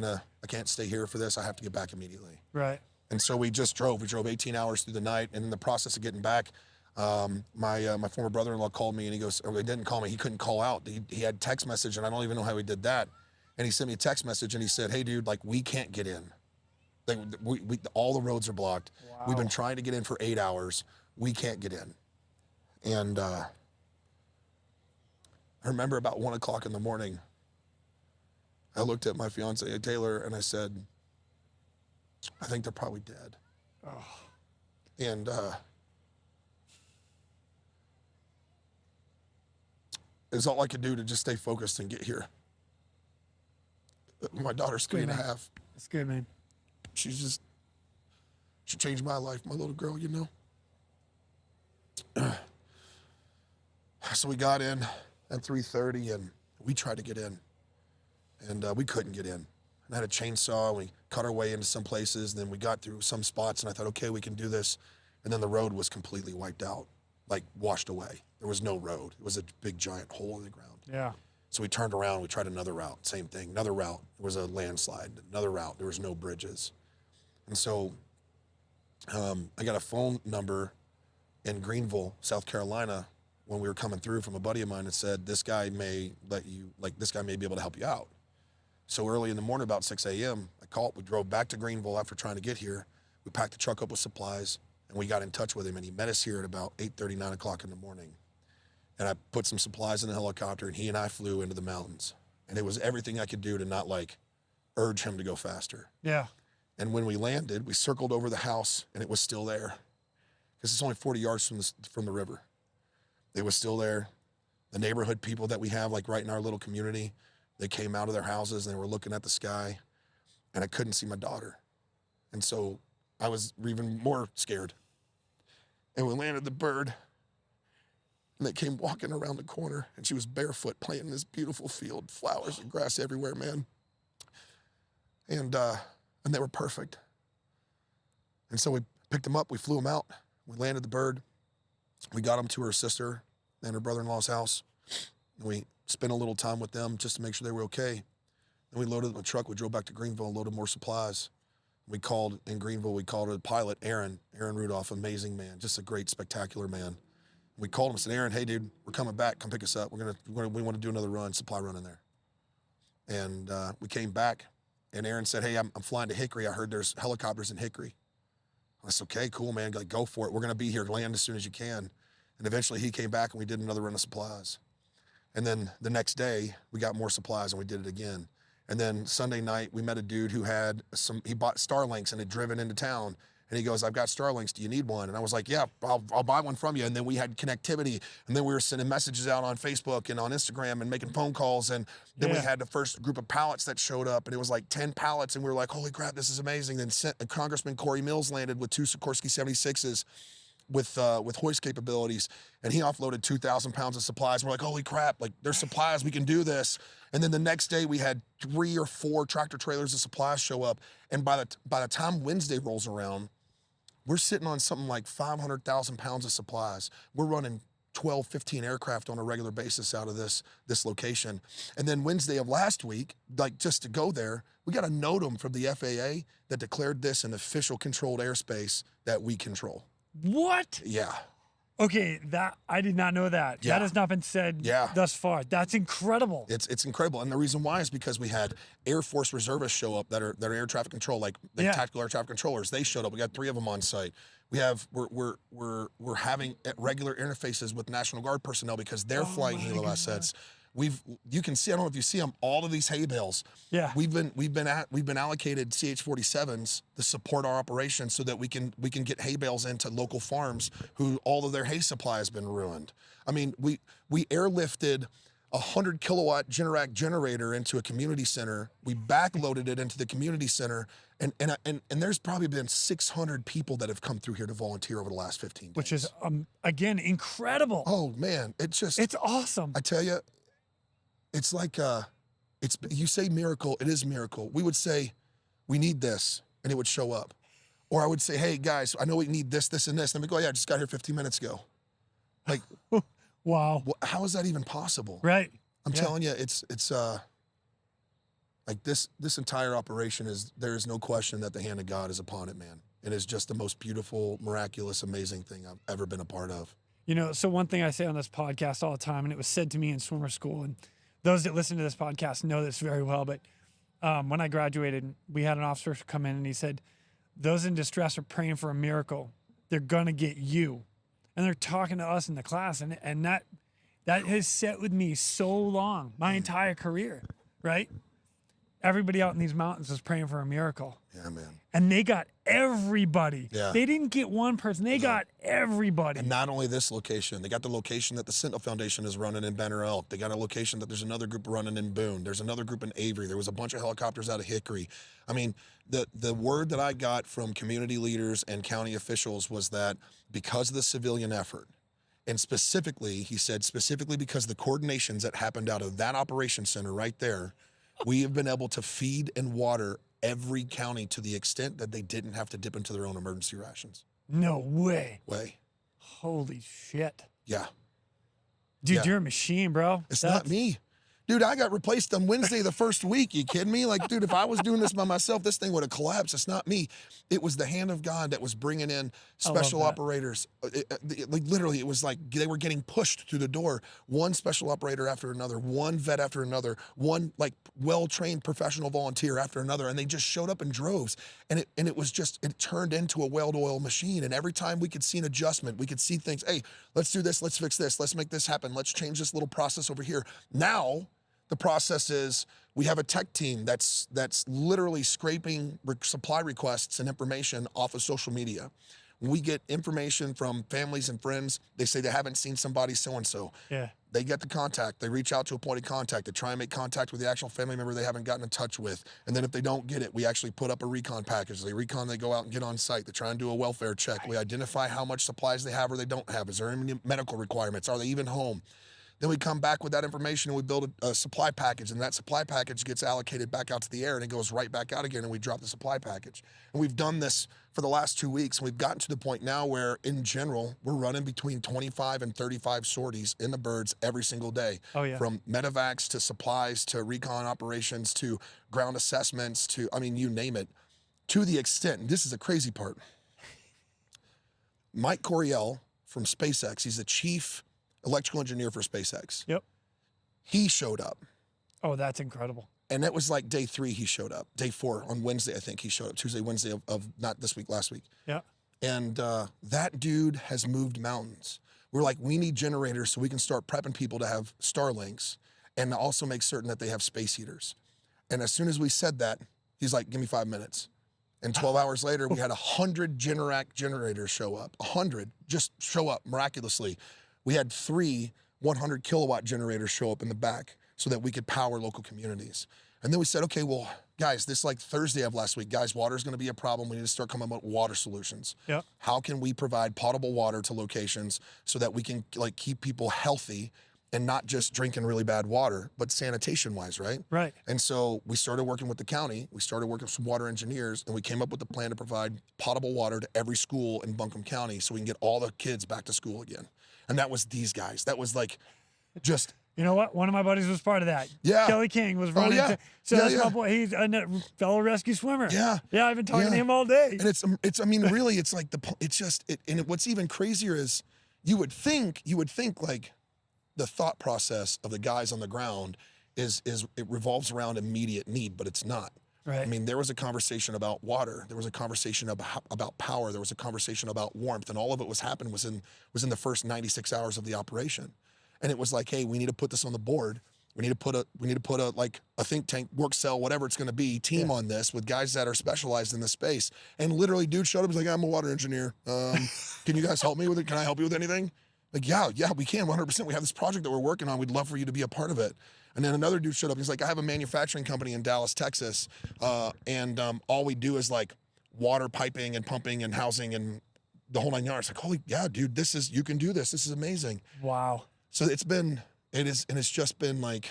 can't stay here for this. I have to get back immediately. Right. And so we just drove. We drove 18 hours through the night. And in the process of getting back, my former brother-in-law called me, and he goes, or he didn't call me. He couldn't call out. He had text message, and I don't even know how he did that. And he sent me a text message, and he said, hey, dude, we can't get in. All the roads are blocked. Wow. We've been trying to get in for 8 hours. We can't get in. And I remember about 1 o'clock in the morning, I looked at my fiance, Taylor, and I said, I think they're probably dead. Oh. And it's all I could do to just stay focused and get here. My daughter's 3.5. That's good, man. She changed my life, my little girl, So we got in at 3:30, and we tried to get in, and we couldn't get in. And I had a chainsaw, and we cut our way into some places, and then we got through some spots, and I thought, okay, we can do this. And then the road was completely wiped out, washed away. There was no road. It was a big, giant hole in the ground. Yeah. So we turned around, we tried another route, same thing, another route. There was a landslide, another route, there was no bridges. And so I got a phone number in Greenville, South Carolina, when we were coming through from a buddy of mine that said, this guy may be able to help you out. So early in the morning, about 6 a.m., we drove back to Greenville after trying to get here. We packed the truck up with supplies, and we got in touch with him, and he met us here at about 8:30, 9 o'clock in the morning. And I put some supplies in the helicopter, and he and I flew into the mountains. And it was everything I could do to not urge him to go faster. Yeah. And when we landed, we circled over the house, and it was still there, because it's only 40 yards from the river. It was still there. The neighborhood people that we have, right in our little community, they came out of their houses, and they were looking at the sky, and I couldn't see my daughter. And so I was even more scared. And we landed the bird, and they came walking around the corner, and she was barefoot playing in this beautiful field, flowers and grass everywhere, man. And they were perfect. And so we picked them up, we flew them out, we landed the bird, we got them to her sister and her brother-in-law's house, and we spent a little time with them just to make sure they were okay. Then we loaded the truck, we drove back to Greenville and loaded more supplies. We called a pilot, Aaron Rudolph, amazing man, just a great, spectacular man. We called him and said, Aaron, hey dude, we're coming back, come pick us up. We want to do another supply run in there. And we came back, and Aaron said, hey, I'm flying to Hickory. I heard there's helicopters in Hickory. I said, okay, cool, man, go for it. We're gonna be here, land as soon as you can. And eventually he came back, and we did another run of supplies. And then the next day, we got more supplies and we did it again. And then Sunday night, we met a dude who he bought Starlinks and had driven into town. And he goes, I've got Starlinks, do you need one? And I was like, yeah, I'll buy one from you. And then we had connectivity. And then we were sending messages out on Facebook and on Instagram and making phone calls. And then we had the first group of pallets that showed up. And it was like 10 pallets. And we were like, holy crap, this is amazing. Then Congressman Corey Mills landed with 2 Sikorsky 76s with hoist capabilities. And he offloaded 2,000 pounds of supplies. We're like, holy crap, like there's supplies, we can do this. And then the next day we had 3 or 4 tractor trailers of supplies show up. And by the time Wednesday rolls around, we're sitting on something like 500,000 pounds of supplies. We're running 12, 15 aircraft on a regular basis out of this location. And then Wednesday of last week, like just to go there, we got a NOTAM from the FAA that declared this an official controlled airspace that we control. What? Yeah. Okay, that I did not know that. Yeah. That has not been said thus far. That's incredible. It's incredible. And the reason why is because we had Air Force reservists show up that are air traffic control, like tactical air traffic controllers. They showed up. We got 3 of them on site. We're having regular interfaces with National Guard personnel because they're flying helo assets. You can see, I don't know if you see them, all of these hay bales. Yeah. We've been allocated CH-47s to support our operation so that we can get hay bales into local farms who all of their hay supply has been ruined. I mean, we airlifted a 100 kilowatt Generac generator into a community center. We backloaded it into the community center, and there's probably been 600 people that have come through here to volunteer over the last 15 days. Which is again incredible. Oh man, it's awesome. I tell you, it's like you say miracle, it is miracle. We would say we need this, and it would show up. Or I would say, hey guys, I know we need this, this, and this. And we go, yeah, I just got here 15 minutes ago. Like, wow. How is that even possible? Right. I'm telling you, it's like this entire operation there is no question that the hand of God is upon it, man. It is just the most beautiful, miraculous, amazing thing I've ever been a part of. You know, so one thing I say on this podcast all the time, and it was said to me in swimmer school, and those that listen to this podcast know this very well, but when I graduated, we had an officer come in and he said, those in distress are praying for a miracle. They're going to get you. And they're talking to us in the class, and that has set with me so long, my entire career, right? Everybody out in these mountains was praying for a miracle. Yeah, man. And they got everybody. Yeah. They didn't get one person. They got everybody. And not only this location, they got the location that the Sentinel Foundation is running in Banner Elk. They got a location that there's another group running in Boone. There's another group in Avery. There was a bunch of helicopters out of Hickory. I mean, the word that I got from community leaders and county officials was that because of the civilian effort, and specifically, he said, specifically because the coordinations that happened out of that operation center right there, we have been able to feed and water every county to the extent that they didn't have to dip into their own emergency rations. No way. Way. Holy shit. Yeah. Dude, you're a machine, bro. It's not me. Dude, I got replaced on Wednesday the first week. You kidding me? Like, dude, if I was doing this by myself, this thing would have collapsed. It's not me. It was the hand of God that was bringing in special operators. Like, literally, it was like they were getting pushed through the door. One special operator after another, one vet after another, one like well-trained professional volunteer after another, and they just showed up in droves. And it was just, it turned into a well-oiled machine. And every time we could see an adjustment, we could see things. Hey, let's do this. Let's fix this. Let's make this happen. Let's change this little process over here. Now, the process is we have a tech team that's literally scraping supply requests and information off of social media. We get information from families and friends. They say they haven't seen somebody so-and-so. Yeah. They get the contact. They reach out to a point of contact. They try and make contact with the actual family member they haven't gotten in touch with. And then if they don't get it, we actually put up a recon package. They go out and get on site. They try and do a welfare check. We identify how much supplies they have or they don't have. Is there any medical requirements? Are they even home? Then we come back with that information and we build a supply package, and that supply package gets allocated back out to the air and it goes right back out again, and we drop the supply package. And we've done this for the last 2 weeks, and we've gotten to the point now where in general, we're running between 25 and 35 sorties in the birds every single day. Oh, yeah. From medevacs to supplies to recon operations to ground assessments to, I mean, you name it, to the extent, and this is the crazy part, Mike Coriel from SpaceX, he's the chief electrical engineer for SpaceX. Yep. He showed up. Oh, that's incredible. And that was like day 3 he showed up. Day 4 on Wednesday, I think he showed up. Tuesday, Wednesday of not this week, last week. Yeah. And that dude has moved mountains. we're like, we need generators so we can start prepping people to have Starlinks and to also make certain that they have space heaters. And as soon as we said that, he's like, give me 5 minutes. And 12 hours later, we had 100 Generac generators show up. 100 just show up miraculously. We had 3 100 kilowatt generators show up in the back so that we could power local communities. And then we said, okay, well, guys, this like Thursday of last week, guys, water is going to be a problem. We need to start coming up with water solutions. Yep. How can we provide potable water to locations so that we can like keep people healthy and not just drinking really bad water, but sanitation wise, right? Right. And so we started working with the county. We started working with some water engineers, and we came up with a plan to provide potable water to every school in Buncombe County so we can get all the kids back to school again. And that was these guys. That was like just... You know what? One of my buddies was part of that. Yeah. Kelly King was running. yeah. So Yeah, that's yeah. my boy. He's a fellow rescue swimmer. Yeah. Yeah, I've been talking to Yeah. him all day. And it's I mean, really, it's like and what's even crazier is you would think like the thought process of the guys on the ground is it revolves around immediate need, but it's not. Right. I mean, there was a conversation about water. There was a conversation about power. There was a conversation about warmth, and all of it was in the first 96 hours of the operation. And it was like, hey, we need to put this on the board. We need to put a like a think tank, work cell, whatever it's going to be, team on this with guys that are specialized in this space. And literally, dude showed up. He's like, I'm a water engineer. Can you guys help me with it? Can I help you with anything? Like, yeah, we can, 100%. We have this project that we're working on. We'd love for you to be a part of it. And then another dude showed up. He's like, I have a manufacturing company in Dallas, Texas, and all we do is like water piping and pumping and housing and the whole 9 yards. Like, holy, yeah, dude, you can do this. This is amazing. Wow. So it's just been like,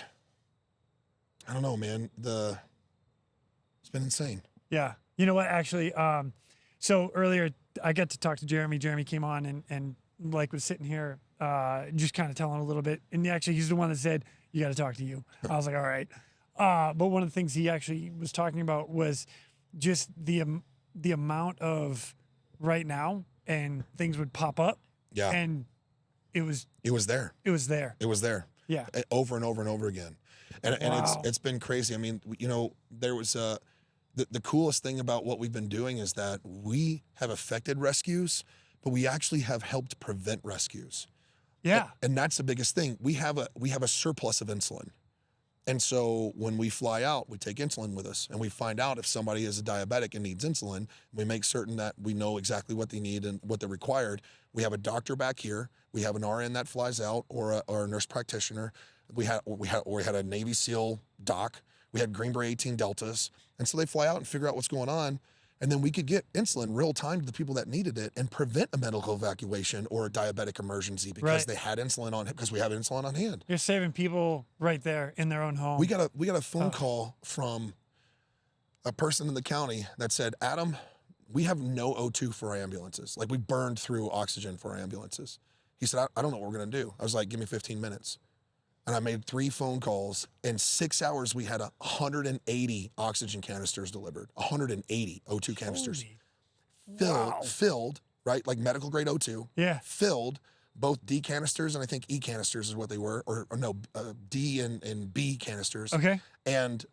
I don't know, man. It's been insane. Yeah. You know what? Actually, so earlier I got to talk to Jeremy. Jeremy came on and like was sitting here, just kind of telling a little bit. And actually, he's the one that said, you got to talk to you. I was like, all right. But one of the things he actually was talking about was just the amount of right now, and things would pop up. Yeah. And it was there. It was there. Yeah. Over and over and over again. And Wow. it's been crazy. I mean, you know, there was the coolest thing about what we've been doing is that we have affected rescues, but we actually have helped prevent rescues. Yeah. And that's the biggest thing. We have a surplus of insulin. And so when we fly out, we take insulin with us, and we find out if somebody is a diabetic and needs insulin. We make certain that we know exactly what they need and what they're required. We have a doctor back here. We have an RN that flies out, or a nurse practitioner. We had a Navy SEAL doc. We had Green Beret 18 Deltas. And so they fly out and figure out what's going on. And then we could get insulin real time to the people that needed it and prevent a medical evacuation or a diabetic emergency because Right. they had insulin on, because we have insulin on hand. You're saving people right there in their own home. We got a phone call from a person in the county that said, Adam, we have no O2 for our ambulances. Like, we burned through oxygen for our ambulances. He said, I don't know what we're going to do. I was like, give me 15 minutes. And I made 3 phone calls. In 6 hours, we had 180 oxygen canisters delivered. 180 O2 canisters. Filled, right? Like medical grade O2. Yeah. Filled, both D canisters and I think E canisters is what they were, or no, D and B canisters. Okay. And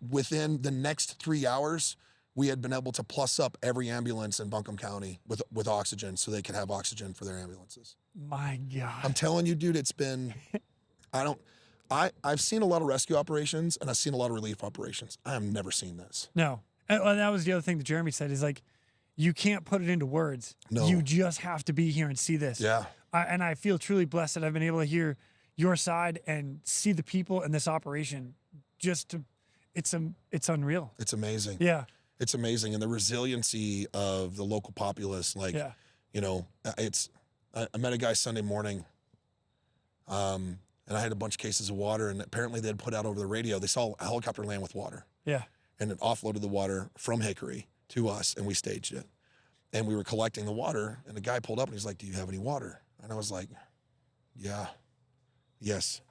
within the next 3 hours, we had been able to plus up every ambulance in Buncombe County with oxygen so they could have oxygen for their ambulances. My God. I'm telling you, dude, it's been, I've seen a lot of rescue operations and I've seen a lot of relief operations. I have never seen this. No. And that was the other thing that Jeremy said is like, you can't put it into words. No. You just have to be here and see this. Yeah. And I feel truly blessed that I've been able to hear your side and see the people in this operation. It's unreal. It's amazing. Yeah. It's amazing. And the resiliency of the local populace, like, Yeah. you know, I met a guy Sunday morning, and I had a bunch of cases of water, and apparently they'd put out over the radio, they saw a helicopter land with water. Yeah. And it offloaded the water from Hickory to us, and we staged it. And we were collecting the water, and the guy pulled up, and he's like, do you have any water? And I was like, yes.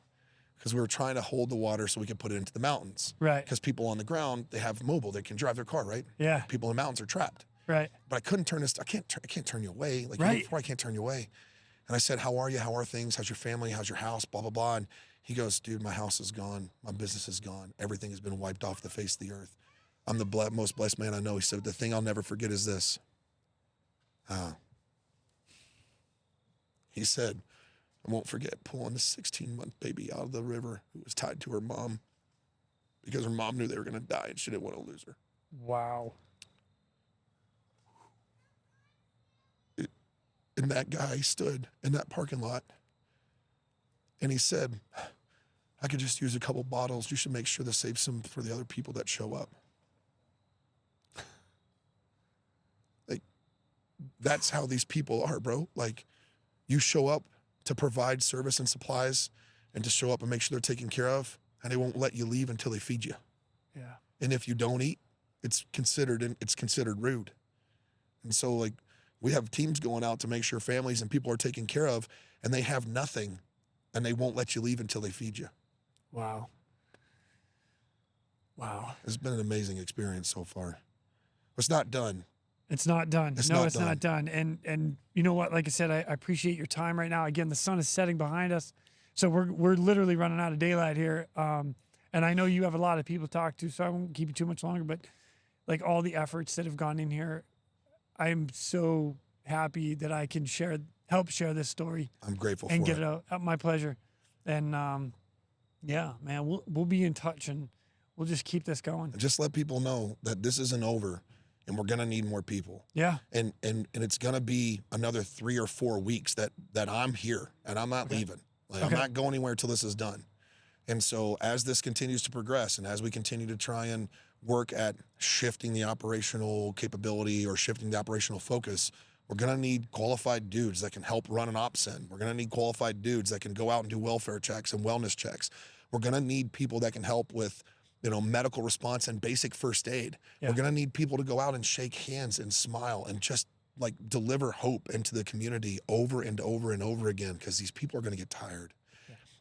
Because we were trying to hold the water so we could put it into the mountains. Right. Because people on the ground, they have mobile, they can drive their car, right? Yeah. People in the mountains are trapped. Right. But I couldn't turn this, I can't turn you away. Like, Right. even before I can't turn you away. And I said, how are you? How are things? How's your family? How's your house? Blah, blah, blah. And he goes, dude, my house is gone. My business is gone. Everything has been wiped off the face of the earth. I'm the most blessed man I know. He said, the thing I'll never forget is this. He said, I won't forget pulling the 16-month baby out of the river who was tied to her mom because her mom knew they were going to die and she didn't want to lose her. Wow. And that guy stood in that parking lot and he said, I could just use a couple bottles. You should make sure to save some for the other people that show up. Like, that's how these people are, bro. Like, you show up to provide service and supplies and to show up and make sure they're taken care of, and they won't let you leave until they feed you. Yeah. And if you don't eat, it's considered rude. And so, like, we have teams going out to make sure families and people are taken care of, and they have nothing, and they won't let you leave until they feed you. Wow. Wow. It's been an amazing experience so far. It's not done. It's not done. It's no, not it's done. not done. And you know what? Like I said, I appreciate your time right now. Again, the sun is setting behind us, so we're literally running out of daylight here. And I know you have a lot of people to talk to, so I won't keep you too much longer. But like all the efforts that have gone in here, I'm so happy that I can help share this story. I'm grateful and for get it. it out. My pleasure. And yeah, man, we'll be in touch and we'll just keep this going. And just let people know that this isn't over, and we're gonna need more people. Yeah. And it's gonna be another 3 or 4 weeks that I'm here and I'm not leaving. Like, I'm not going anywhere till this is done. And so as this continues to progress and as we continue to try and work at shifting the operational capability or shifting the operational focus, we're gonna need qualified dudes that can help run an ops center. We're gonna need qualified dudes that can go out and do welfare checks and wellness checks. We're gonna need people that can help with, medical response and basic first aid. Yeah. We're gonna need people to go out and shake hands and smile and just like deliver hope into the community over and over and over again, because these people are gonna get tired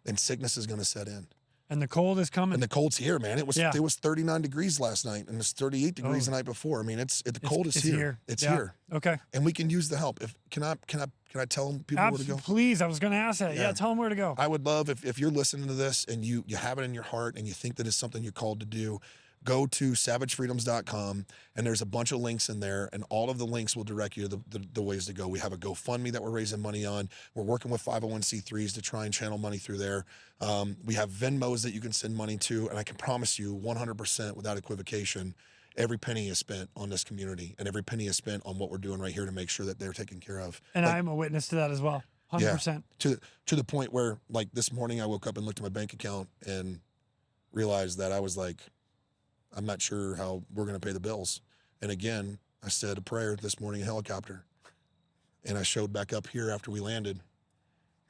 and sickness is gonna set in. And the cold is coming. And the cold's here, man. It was 39 degrees last night, and it's 38 degrees the night before. I mean, the cold is here. It's here. Okay. And we can use the help. Can I tell them people where to go? Please, I was going to ask that. Yeah, tell them where to go. I would love if you're listening to this and you have it in your heart and you think that it's something you're called to do, go to savagefreedoms.com, and there's a bunch of links in there, and all of the links will direct you to the ways to go. We have a GoFundMe that we're raising money on. We're working with 501c3s to try and channel money through there. We have Venmos that you can send money to, and I can promise you 100% without equivocation, every penny is spent on this community, and every penny is spent on what we're doing right here to make sure that they're taken care of. And I'm a witness to that as well, 100%. Yeah, to the point where, like, this morning I woke up and looked at my bank account and realized that I was like, I'm not sure how we're going to pay the bills. And again, I said a prayer this morning in a helicopter. And I showed back up here after we landed.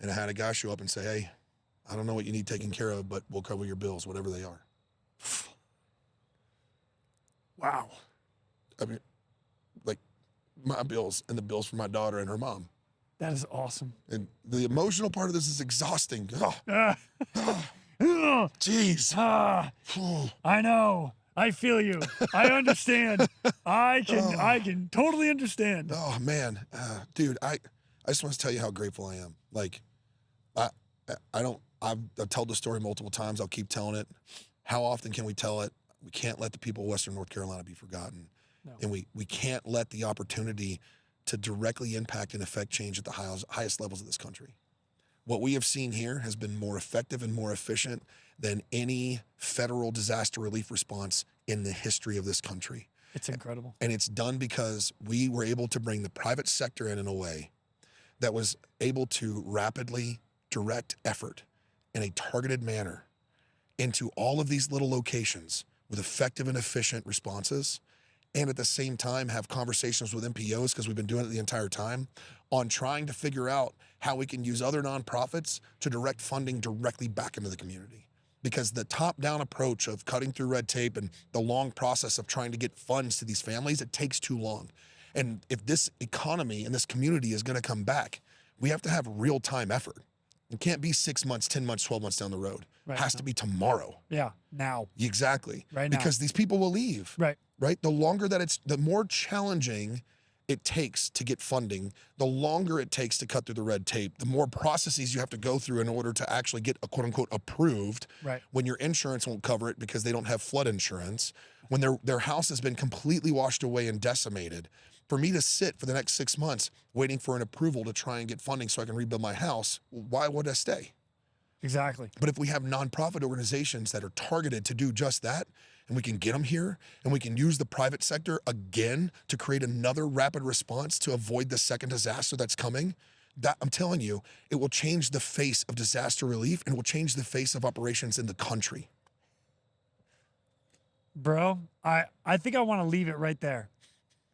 And I had a guy show up and say, hey, I don't know what you need taken care of, but we'll cover your bills, whatever they are. Wow. I mean, like, my bills and the bills for my daughter and her mom. That is awesome. And the emotional part of this is exhausting. Jeez. I know. I feel you. I understand. I can totally understand. Oh man, dude, I just want to tell you how grateful I am. Like, I've told the story multiple times. I'll keep telling it. How often can we tell it? We can't let the people of Western North Carolina be forgotten. No. And we can't let the opportunity to directly impact and affect change at the highest levels of this country. What we have seen here has been more effective and more efficient than any federal disaster relief response in the history of this country. It's incredible. And it's done because we were able to bring the private sector in a way that was able to rapidly direct effort in a targeted manner into all of these little locations with effective and efficient responses, and at the same time have conversations with NPOs, because we've been doing it the entire time, on trying to figure out how we can use other nonprofits to direct funding directly back into the community. Because the top-down approach of cutting through red tape and the long process of trying to get funds to these families, it takes too long. And if this economy and this community is gonna come back, we have to have real-time effort. It can't be 6 months, 10 months, 12 months down the road. Right. It has to be tomorrow. Yeah, now. Exactly. Right now. Because these people will leave. Right. Right? The more challenging it takes to get funding, the longer it takes to cut through the red tape, the more processes you have to go through in order to actually get a quote unquote approved. Right. When your insurance won't cover it because they don't have flood insurance, when their house has been completely washed away and decimated, For me to sit for the next 6 months waiting for an approval to try and get funding so I can rebuild my house, why would I stay? Exactly. But if we have nonprofit organizations that are targeted to do just that, and we can get them here, and we can use the private sector again to create another rapid response to avoid the second disaster that's coming, that I'm telling you, it will change the face of disaster relief and it will change the face of operations in the country. Bro, I think I want to leave it right there.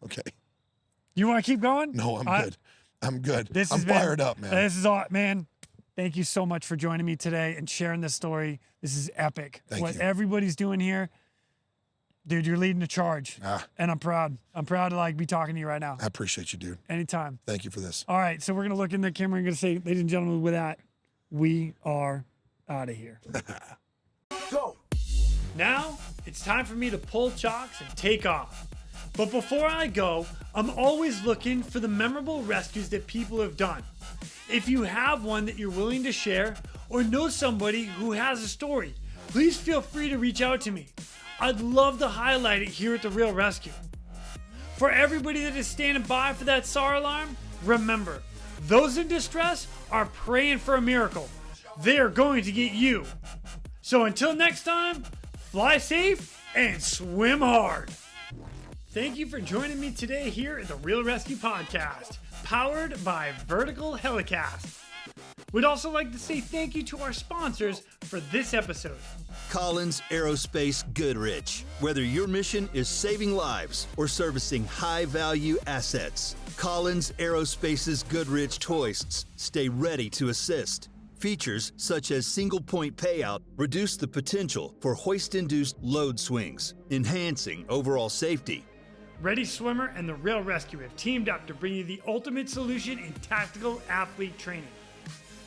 Okay. You want to keep going? No, I'm good. I'm good. This I'm has been- fired up, man. This is all, man. Thank you so much for joining me today and sharing this story. This is epic. Thank what you. everybody's doing here, dude, you're leading the charge. And I'm proud. I'm proud to like be talking to you right now. I appreciate you, dude. Anytime. Thank you for this. All right, so we're gonna look in the camera and gonna say, ladies and gentlemen, with that, we are out of here. Go. Now it's time for me to pull chocks and take off. But before I go, I'm always looking for the memorable rescues that people have done. If you have one that you're willing to share or know somebody who has a story, please feel free to reach out to me. I'd love to highlight it here at the Real ResQ. For everybody that is standing by for that SAR alarm, remember, those in distress are praying for a miracle. They are going to get you. So until next time, fly safe and swim hard. Thank you for joining me today here at the Real ResQ Podcast, powered by Vertical Helicast. We'd also like to say thank you to our sponsors for this episode. Collins Aerospace Goodrich. Whether your mission is saving lives or servicing high-value assets, Collins Aerospace's Goodrich hoists stay ready to assist. Features such as single-point payout reduce the potential for hoist-induced load swings, enhancing overall safety. Ready Swimmer and the Real ResQ have teamed up to bring you the ultimate solution in tactical athlete training.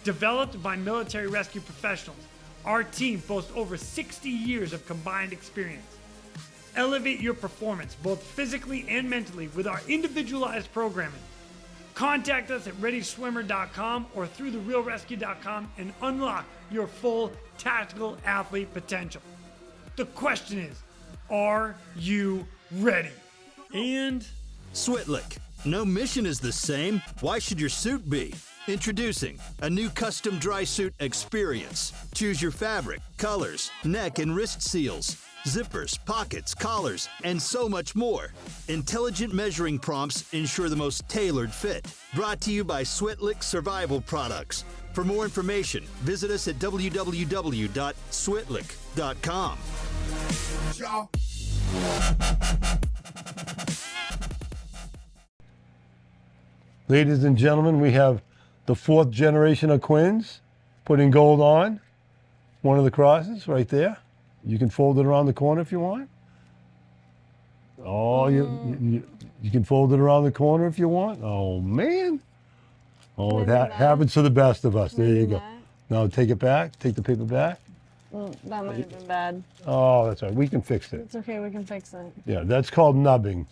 Developed by military rescue professionals, our team boasts over 60 years of combined experience. Elevate your performance both physically and mentally with our individualized programming. Contact us at ReadySwimmer.com or through therealresq.com and unlock your full tactical athlete potential. The question is, are you ready? And Switlik. No mission is the same. Why should your suit be? Introducing a new custom dry suit experience. Choose your fabric, colors, neck and wrist seals, zippers, pockets, collars, and so much more. Intelligent measuring prompts ensure the most tailored fit. Brought to you by Switlik Survival Products. For more information, visit us at www.switlik.com. Ciao. Ladies and gentlemen, we have the 4th generation of Quinns putting gold on one of the crosses right there. You can fold it around the corner if you want. Oh, you can fold it around the corner if you want. Oh, man. Oh, it happens to the best of us. There you go. Now take it back. Take the paper back. That might have been bad. Oh, that's all right. We can fix it. It's okay, we can fix it. Yeah, that's called nubbing.